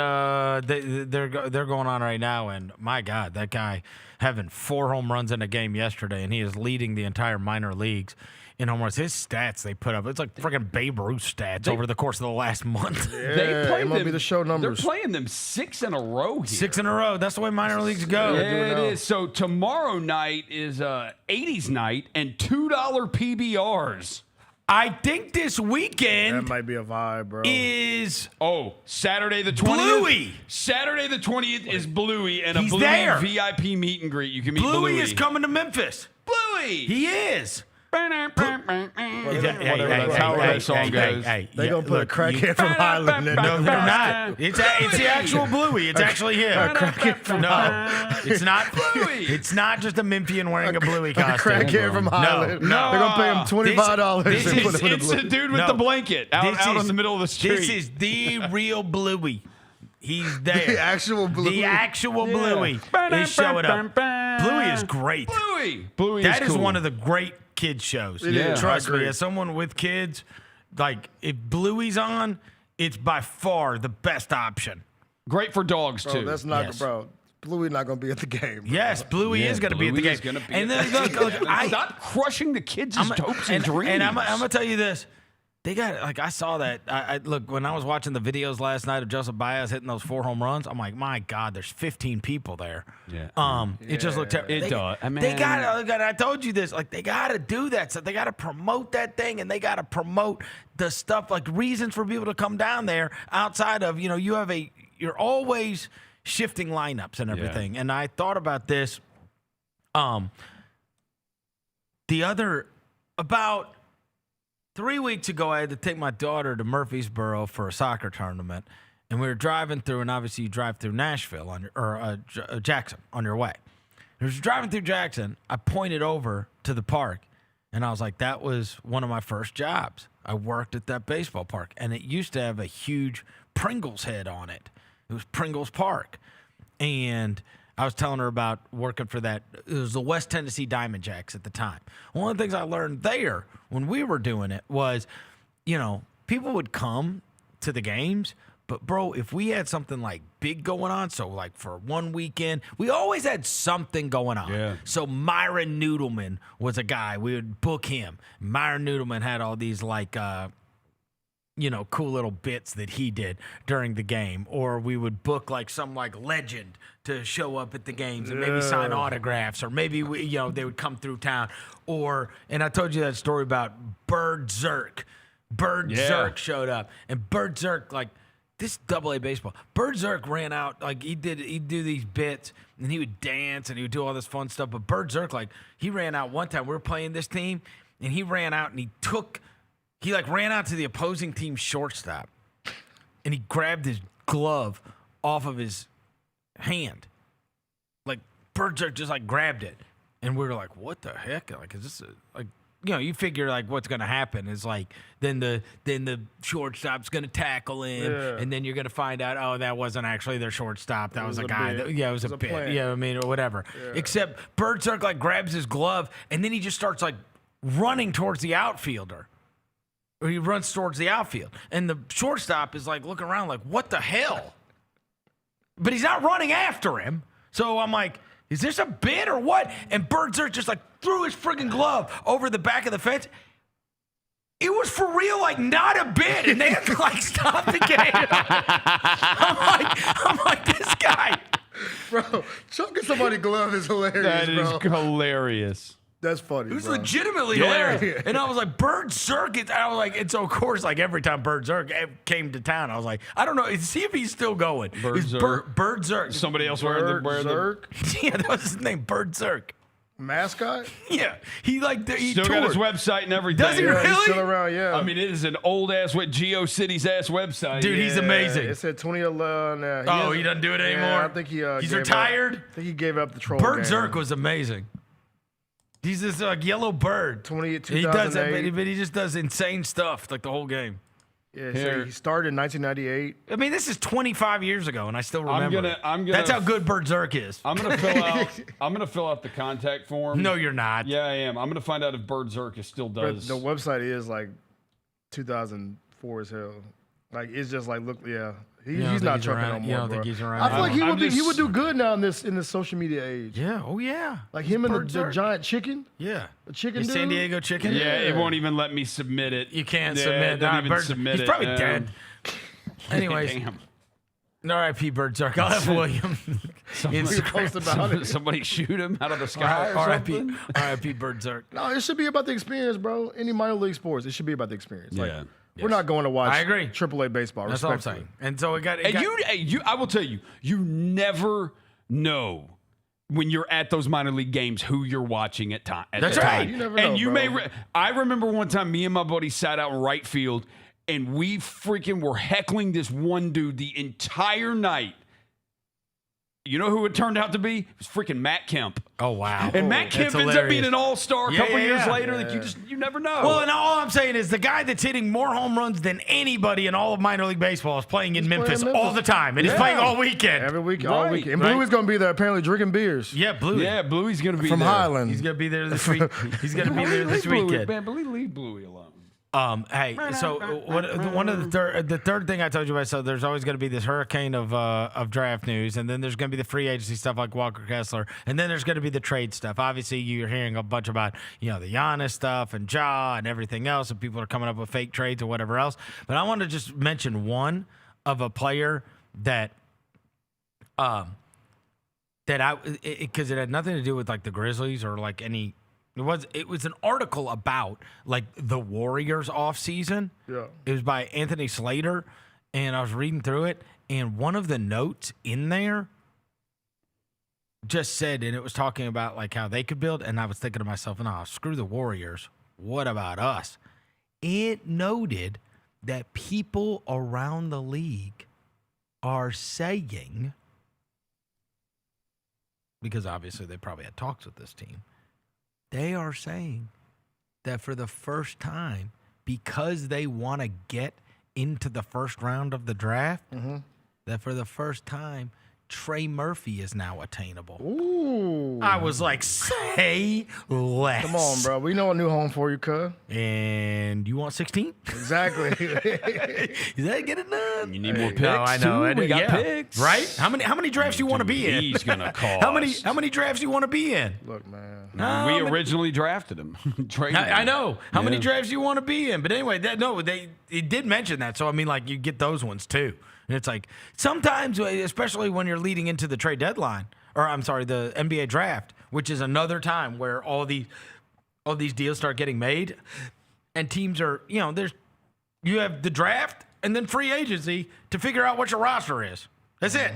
they're going on right now, and my God, that guy having 4 home runs in a game yesterday, and he is leading the entire minor leagues in home runs. His stats they put up, it's like freaking Babe Ruth stats over the course of the last month. Yeah, it might be the show numbers. They're playing them 6 in a row here. 6 in a row. That's the way minor leagues go. Yeah, it is. So tomorrow night is 80s night and $2 PBRs. I think this weekend that might be a vibe, bro. Is Saturday the 20th. Bluey. Saturday the 20th is Bluey and He's a Bluey there. VIP meet and greet. You can meet Bluey. Bluey Is coming to Memphis. Bluey. He is. Whatever that song goes. They're going to put a crackhead from Highland in. No, they're not. It's the actual Bluey. It's actually him. A crackhead from Highland. It's not Bluey. It's not just a Memphian wearing a Bluey costume. A crackhead from Highland. No. They're going to pay him $25. It's a dude with the blanket out in the middle of the street. This is the real Bluey. He's there. The actual Bluey. The actual Bluey is showing up. Bluey is great. Bluey That is is cool. one of the great kid shows. Yeah, Trust me, as someone with kids, like if Bluey's on, it's by far the best option. Great for dogs Bro, too. that's not, bro. Bluey not going to be at the game. Bro. Yes, Bluey is going to be at the game. And then look, not crushing the kids' hopes and dreams. And I'm going to tell you this. They got I saw that. I look, when I was watching the videos last night of Joseph Baez hitting those 4 home runs, I'm like, my God, there's 15 people there. Yeah. It just looked terrible. It does. I mean, they got. I told you this. Like they got to do that. So they got to promote that thing, and they got to promote the stuff like reasons for people to come down there outside of you're always shifting lineups and everything. Yeah. And I thought about this. About 3 weeks ago, I had to take my daughter to Murfreesboro for a soccer tournament, and we were driving through, and obviously you drive through Nashville Jackson on your way. I was driving through Jackson. I pointed over to the park, and I was like, that was one of my first jobs. I worked at that baseball park, and it used to have a huge Pringles head on it. It was Pringles Park. And I was telling her about working for that. It was the West Tennessee Diamond Jacks at the time. One of the things I learned there when we were doing it was, people would come to the games, but bro, if we had something like big going on, so like for one weekend, we always had something going on. Yeah. So Myron Noodleman was a guy. We would book him. Myron Noodleman had all these like cool little bits that he did during the game. Or we would book like some like legend to show up at the games and maybe sign autographs, or maybe they would come through town. And I told you that story about Bird Zirk. Zirk showed up, and Bird Zirk, like, this AA baseball. Bird Zirk ran out, like, he'd do these bits, and he would dance, and he would do all this fun stuff. But Bird Zirk, like, he ran out one time. We were playing this team, and he ran out, and he ran out to the opposing team's shortstop, and he grabbed his glove off of his hand. Like, Bird Zirk just, like, grabbed it. And we were like, what the heck? Like, is this you figure like what's going to happen is like then the shortstop's going to tackle him, and then you're going to find out, oh, that wasn't actually their shortstop. That was a guy. It was a bit. Yeah, I mean, or whatever. Yeah. Except Bird Zirk like grabs his glove, and then he just starts like running towards the outfielder. Or he runs towards the outfield, and the shortstop is like looking around like, what the hell? But he's not running after him. So I'm like, is this a bit or what? And Bird Zirk just like threw his friggin' glove over the back of the fence. It was for real, like not a bit, and they had to like stop the game. I'm like, this guy, bro. Choking somebody's glove is hilarious. That is hilarious. That's funny. It was legitimately hilarious. And I was like, Bird Zirk. And so of course, like every time Bird Zirk came to town, I was like, I don't know. See if he's still going. Bird Zirk. Somebody else wearing the Yeah, that was his name, Bird Zirk. Mascot? Yeah. He still got his website and everything. Does he really? He's still around, yeah. I mean, it is an old ass GeoCities ass website. Dude, he's amazing. It said 2011. He doesn't do it anymore? Yeah, I think he's retired? I think he gave up the troll Bird game. Zirk was amazing. He's this like yellow bird. 2008. He does that, but he just does insane stuff like the whole game. Yeah, so he started in 1998. I mean, this is 25 years ago, and I still remember. That's how good Bird Zirk is. I'm gonna fill out the contact form. No, you're not. Yeah, I am. I'm gonna find out if Bird Zirk still does. But the website is like 2004 as hell. Like it's just like look, yeah. He's not trucking no more. You don't think he's around? I feel like he would do good now in this social media age. Yeah. Oh yeah. Like him and the giant chicken. Yeah. The chicken dude. San Diego chicken. Yeah, it won't even let me submit it. You can't submit. Submit he's probably dead. Anyways. R.I.P. Bird Zirk. I'll have William. Somebody shoot him out of the sky or something. R.I.P. Bird Zirk. No, it should be about the experience, bro. Any minor league sports, it should be about the experience. Like, yeah. We're not going to watch I agree. AAA baseball. That's what I'm saying. And so I will tell you, you never know when you're at those minor league games who you're watching at time. That's right. You never know, I remember one time me and my buddy sat out in right field, and we freaking were heckling this one dude the entire night. You know who it turned out to be? It was freaking Matt Kemp. Oh, wow. And Matt Kemp ends up being an all-star a couple years later. Yeah. Like you never know. Well, and all I'm saying is the guy that's hitting more home runs than anybody in all of minor league baseball is playing in Memphis all the time. And he's playing all weekend. Every week, all weekend. And Bluey's going to be there apparently drinking beers. Yeah, Bluey. Yeah, Bluey's going to be from there. Highland. He's going to be there this week. He's going to be there this weekend. Man, leave Bluey alone. Hey, so one of the third thing I told you about, so there's always going to be this hurricane of draft news, and then there's going to be the free agency stuff like Walker Kessler, and then there's going to be the trade stuff. Obviously, you're hearing a bunch about, the Giannis stuff and Ja and everything else, and people are coming up with fake trades or whatever else. But I want to just mention one of a player that because it had nothing to do with like the Grizzlies or like any. It was an article about like the Warriors off season. Yeah. It was by Anthony Slater, and I was reading through it, and one of the notes in there just said, and it was talking about like how they could build, and I was thinking to myself, "No, screw the Warriors. What about us?" It noted that people around the league are saying because obviously they probably had talks with this team. They are saying that for the first time, because they want to get into the first round of the draft, that for the first time, Trey Murphy is now attainable. Ooh. I was like, say less. Come on, bro. We know a new home for you, cuz. And you want 16? Exactly. Is that get it done? You need more picks. No, I know. Too. We got picks. Right? How many drafts you want to be in? He's gonna cost. How many drafts you want to be in? Look, man. We originally drafted him. I know. How many drafts you want to be in? But anyway, they did mention that. So I mean, like, you get those ones too. And it's like sometimes, especially when you're leading into the trade deadline, or I'm sorry, the NBA draft, which is another time where all these deals start getting made, and teams are, you have the draft and then free agency to figure out what your roster is. That's it.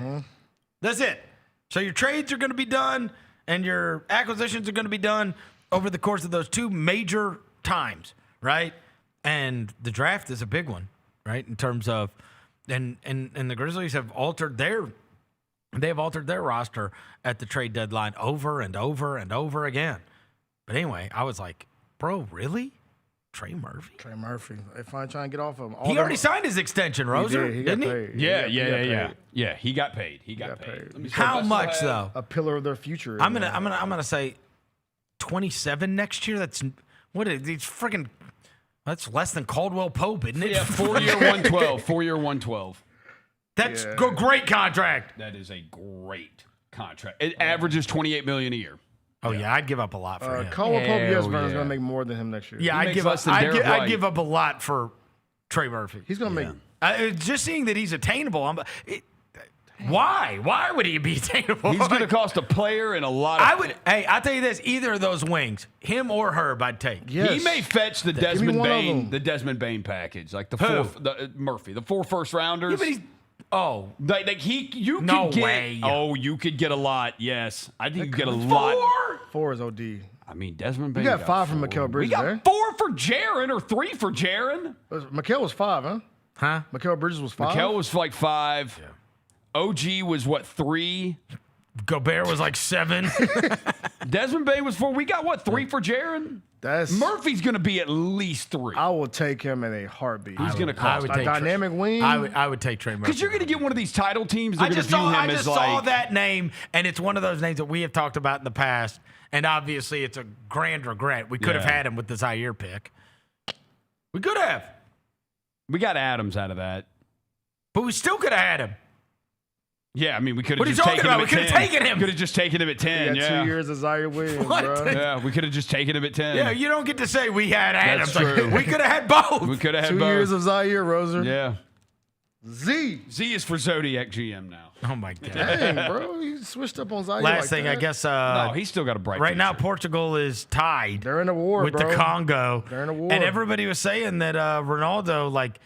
That's it. So your trades are going to be done and your acquisitions are going to be done over the course of those two major times, right? And the draft is a big one, right? In terms of and the Grizzlies have altered their roster at the trade deadline over and over and over again. But anyway, I was like, bro, really? Trey Murphy? Trey Murphy. They finally trying to get off of him. He already signed his extension, Roser, didn't he? Yeah, he got paid. He got paid. How much though? A pillar of their future. I'm gonna say 27 next year. That's what it is. Freaking. That's less than Caldwell Pope, isn't it? Yeah, 4-year 112. 4-year 112. That's a great contract. That is a great contract. It averages $28 million a year. Oh yeah, I'd give up a lot for him. Caldwell Pope, Vernon's gonna make more than him next year. Yeah, I'd give up a lot for Trey Murphy. He's gonna make. Just seeing that he's attainable. Why? Why would he be attainable? He's going to cost a player and a lot of... I'll tell you this. Either of those wings, him or Herb, I'd take. Yes. He may fetch the Desmond Bain package, like the Murphy, the 4 first-rounders. Yeah, but he's... Oh. You could get a lot, yes. I think you could get a lot. 4 is OD. I mean, Desmond Bain. You got 5 from Mikal Bridges. We got 4 for Jaren or 3 for Jaren. Mikal was 5, huh? Huh? Mikal Bridges was 5? Mikal was like 5. Yeah. OG was what, 3? Gobert was like 7. Desmond Bain was 4. We got 3 for Jaren? Murphy's going to be at least 3. I will take him in a heartbeat. He's going to cost a dynamic wing. I would take Trey Murphy. Because you're going to get one of these title teams. I just saw that name, and it's one of those names that we have talked about in the past. And obviously, it's a grand regret. We could have had him with the Zaire pick. We could have. We got Adams out of that. But we still could have had him. Yeah, I mean, we could have just taken him at 10. We could have taken him. Could have just taken him at 10, We got 2 years of Zaire Williams, bro. Yeah, we could have just taken him at 10. Yeah, you don't get to say we had Adams. That's true. We could have had both. We could have had 2 both. years of Zaire, Roser. Yeah. Z is for Zodiac GM now. Oh, my God. Dang, bro. You switched up on Zaire Last thing, I guess. No, he's still got a bright Right now, future. Portugal is tied. They're in a war, with bro. the Congo. They're in a war. And everybody was saying that Ronaldo, like,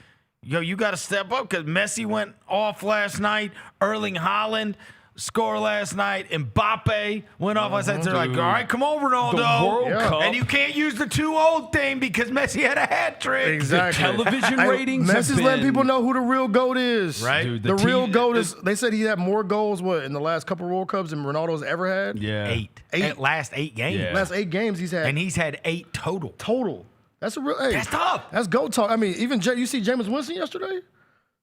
you got to step up because Messi went off last night. Erling Haaland score last night. Mbappe went off last night. They're like, all right, come on, Ronaldo. The World Cup. And you can't use the too old thing because Messi had a hat trick. Exactly. The television ratings Messi's letting people know who the real GOAT is. Right. Dude, the real GOAT is, they said he had more goals, in the last couple World Cups than Ronaldo's ever had? Yeah. 8. Last 8 games. Yeah. Last 8 games he's had. And he's had 8 total. That's a real. That's tough. That's GOAT talk. I mean, even you see Jameis Winston yesterday?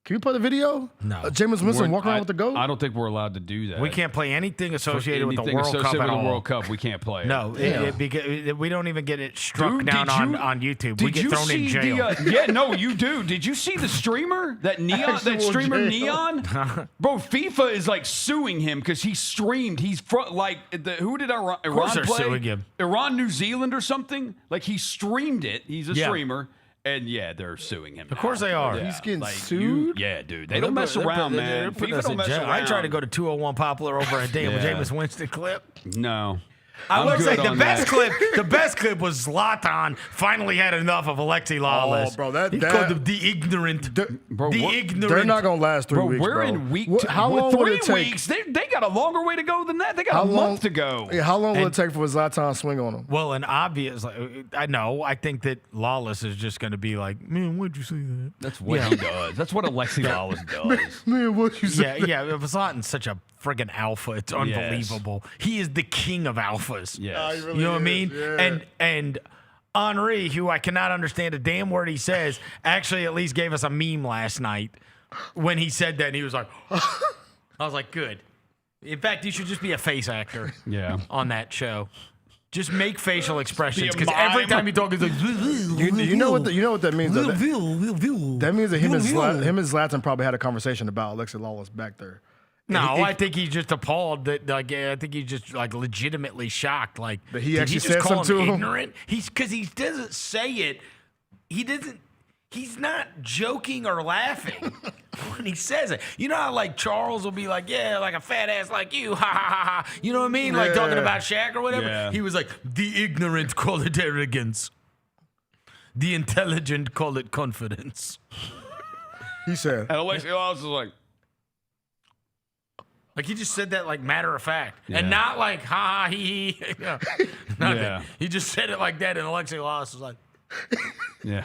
Can we play the video? No. Jameis Winston walking around with the GOAT? I don't think we're allowed to do that. We can't play anything associated with the World Cup at all. World Cup, we can't play it. No, because we don't even get it struck down on YouTube. We get thrown in jail. You do. Did you see the streamer? That streamer Neon? Bro, FIFA is like suing him because he streamed. He's who did Iran play? Suing him. Iran, New Zealand or something? Like he streamed it. He's a streamer. And they're suing him. Of course they are. Yeah. He's getting sued? Dude. They don't mess around, man. FIFA don't mess around. I tried to go to 201 Popular over a damn Jameis Winston clip. No. I would say the best clip was Zlatan finally had enough of Alexi Lawless. Oh, bro, he called him the ignorant. Ignorant. They're not gonna last 3 weeks, We're bro. in week How long would it 3 take? weeks. They got a longer way to go than that. They got a month to go. Yeah, how long will it take for Zlatan to swing on him? Well, and obvious. I know. I think that Lawless is just going to be like, man, what'd you say that? That's what he does. That's what Alexi Lawless does. Man, what'd you say? Yeah. Zlatan's such a friggin' alpha. It's unbelievable. He is the king of alphas. Yes. You know what I mean? Yeah. And Henri, who I cannot understand a damn word he says, actually at least gave us a meme last night when he said that, and he was like, I was like, good. In fact, you should just be a face actor on that show. Just make facial expressions, because every time you talk, it's like, you know what that means, though? That means that him and Zlatan probably had a conversation about Alexi Lawless back there. No, I think he's just appalled that. Like, I think he's just like legitimately shocked. Like, but he did actually he just said call something him to him? ignorant? Because he doesn't say it. He doesn't. He's not joking or laughing when he says it. You know how like Charles will be like, yeah, like a fat ass like you, ha ha ha ha. You know what I mean? Like talking about Shaq or whatever. Yeah. He was like, the ignorant call it arrogance. The intelligent call it confidence. He said. And Alexi Lawless is like he just said that like matter of fact, and not like ha ha he he. Nothing. He just said it like that, and Alexi Lawless was like, yeah.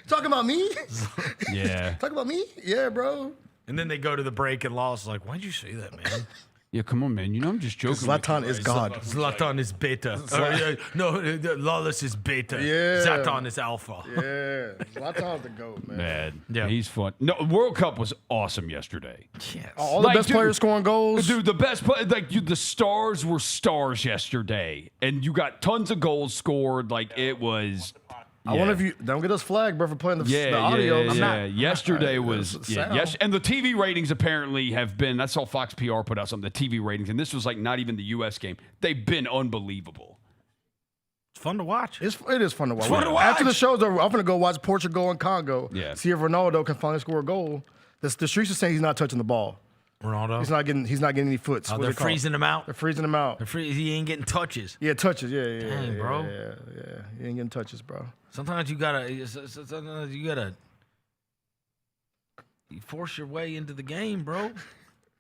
Talking about me? Yeah. Talking about me? Yeah, bro. And then they go to the break, and Lawless is like, why'd you say that, man? Yeah, come on, man. You know I'm just joking. Zlatan is God. Zlatan is beta. Lawless is beta. Yeah. Zlatan is alpha. Yeah. Zlatan's the GOAT, man. Yeah, he's fun. No, World Cup was awesome yesterday. Yes. All the best players scoring goals. Dude, the best play, the stars were stars yesterday, and you got tons of goals scored. Like it was. I wonder if you don't get us flagged, bro, for playing the audio. Yesterday was sound. and the TV ratings apparently have been. I saw Fox PR put out something. The TV ratings, and this was like not even the U.S. game. They've been unbelievable. It's fun to watch. It is fun to watch. It's fun to watch. After the show's over, I'm gonna go watch Portugal and Congo. Yeah. See if Ronaldo can finally score a goal. The streets are saying he's not touching the ball. Ronaldo. He's not getting any foots. They're freezing him out. They're freezing him out. He ain't getting touches. Yeah, touches. Yeah. Dang, bro. Yeah. He ain't getting touches, bro. Sometimes you gotta force your way into the game, bro.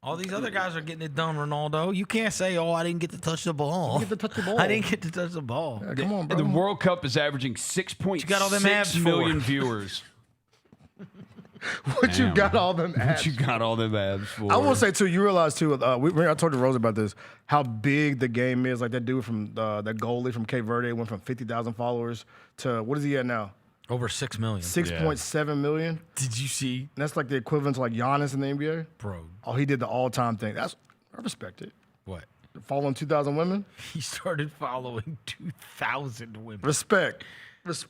All these other guys are getting it done, Ronaldo. You can't say, "Oh, I didn't get to touch the ball." I didn't get to touch the ball. I didn't get to touch the ball. Yeah, come on, bro. The World Cup is averaging 6.6 million viewers. What you got all them abs? What you got all them abs for? I will say too. You realize too. I told Rose about this. How big the game is. Like that dude from that goalie from Cape Verde went from 50,000 followers to what is he at now? Over 6 million. 6.7 million. Did you see? And that's like the equivalent to like Giannis in the NBA. Bro. Oh, he did the all-time thing. I respect it. What? Following 2,000 women. He started following 2,000 women. Respect,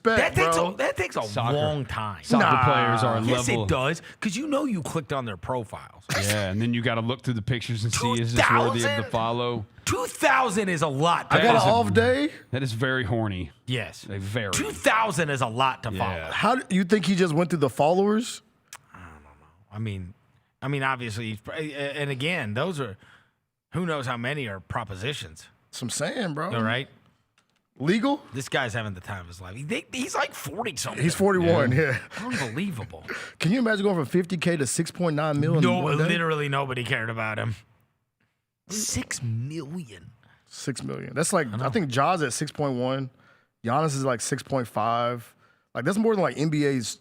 that bro. takes a long time. Soccer players are Yes, level. it does, because you clicked on their profiles. Yeah, and then you got to look through the pictures and see is this worthy of the follow. 2,000 is a lot. I got an off day. That is very horny. Yes, very. 2,000 is a lot to follow. How do you think he just went through the followers? I don't know. I mean, obviously, and again, those are who knows how many are propositions. That's what I'm saying, bro. All right. Legal? This guy's having the time of his life. He's like 40 something. He's 41. Yeah. Unbelievable. Can you imagine going from 50K to 6.9 million? No, literally nobody cared about him. 6 million. 6 million. That's like I think Ja's at 6.1. Giannis is like 6.5. Like that's more than like NBA's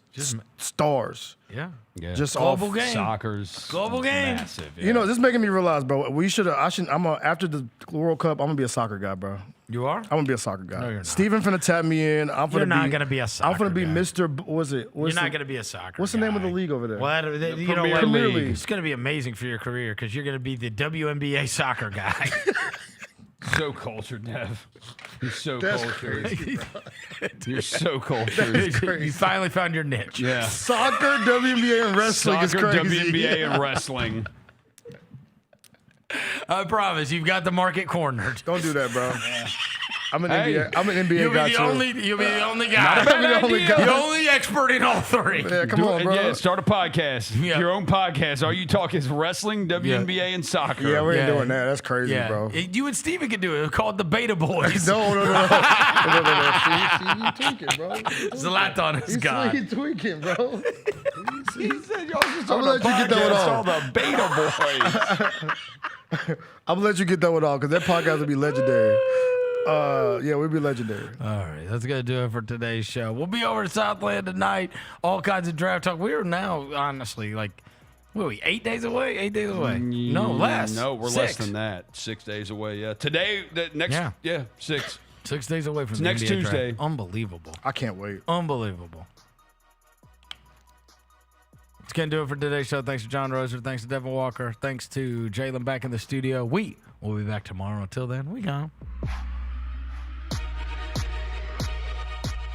stars. Yeah. Just global off game. Soccer's global game. Massive. Yeah. You know, this is making me realize, bro. After the World Cup, I'm gonna be a soccer guy, bro. You are? I'm gonna be a soccer guy. No, you're not. Steven finna tap me in. You're not gonna be a soccer I'm finna be guy. Mr. What's it? You're not going to be a soccer What's the name of the league over there? Well, you know what? Premier League. It's going to be amazing for your career because you're going to be the WNBA soccer guy. So cultured, Dev. You're so That's cultured. crazy, You're so cultured. You finally found your niche. Yeah. Soccer, WNBA, and wrestling is Soccer, crazy. WNBA, and wrestling. I promise, you've got the market cornered. Don't do that, bro. I'm an NBA You'll guy be the too. You'll be the only guy. Not a bad the only idea. guy. The only expert in all three. Yeah, come on, bro. Yeah, start a podcast. Yeah. Your own podcast. All you talk is wrestling, WNBA, and soccer. Yeah, we ain't doing that. That's crazy, bro. You and Steven can do it. It's called the Beta Boys. No. See, you tweaking, bro. Zlatan is God. He's tweaking, bro. He said y'all should I'm start gonna a let you get that one podcast off. called the Beta Boys. I'm gonna let you get that one off because that podcast will be legendary. Yeah, we'll be legendary. All right, that's going to do it for today's show. We'll be over to Southland tonight. All kinds of draft talk. We're now, honestly, like, what are we, 8 days away? 8 days away. No, less. No, we're 6. less than that. 6 days away. Yeah. Today, the next, 6. 6 days away from It's the next NBA Tuesday. draft. Unbelievable. I can't wait. Unbelievable. It's going to do it for today's show. Thanks to John Roser. Thanks to Devin Walker. Thanks to Jalen back in the studio. We will be back tomorrow. Until then, we gone.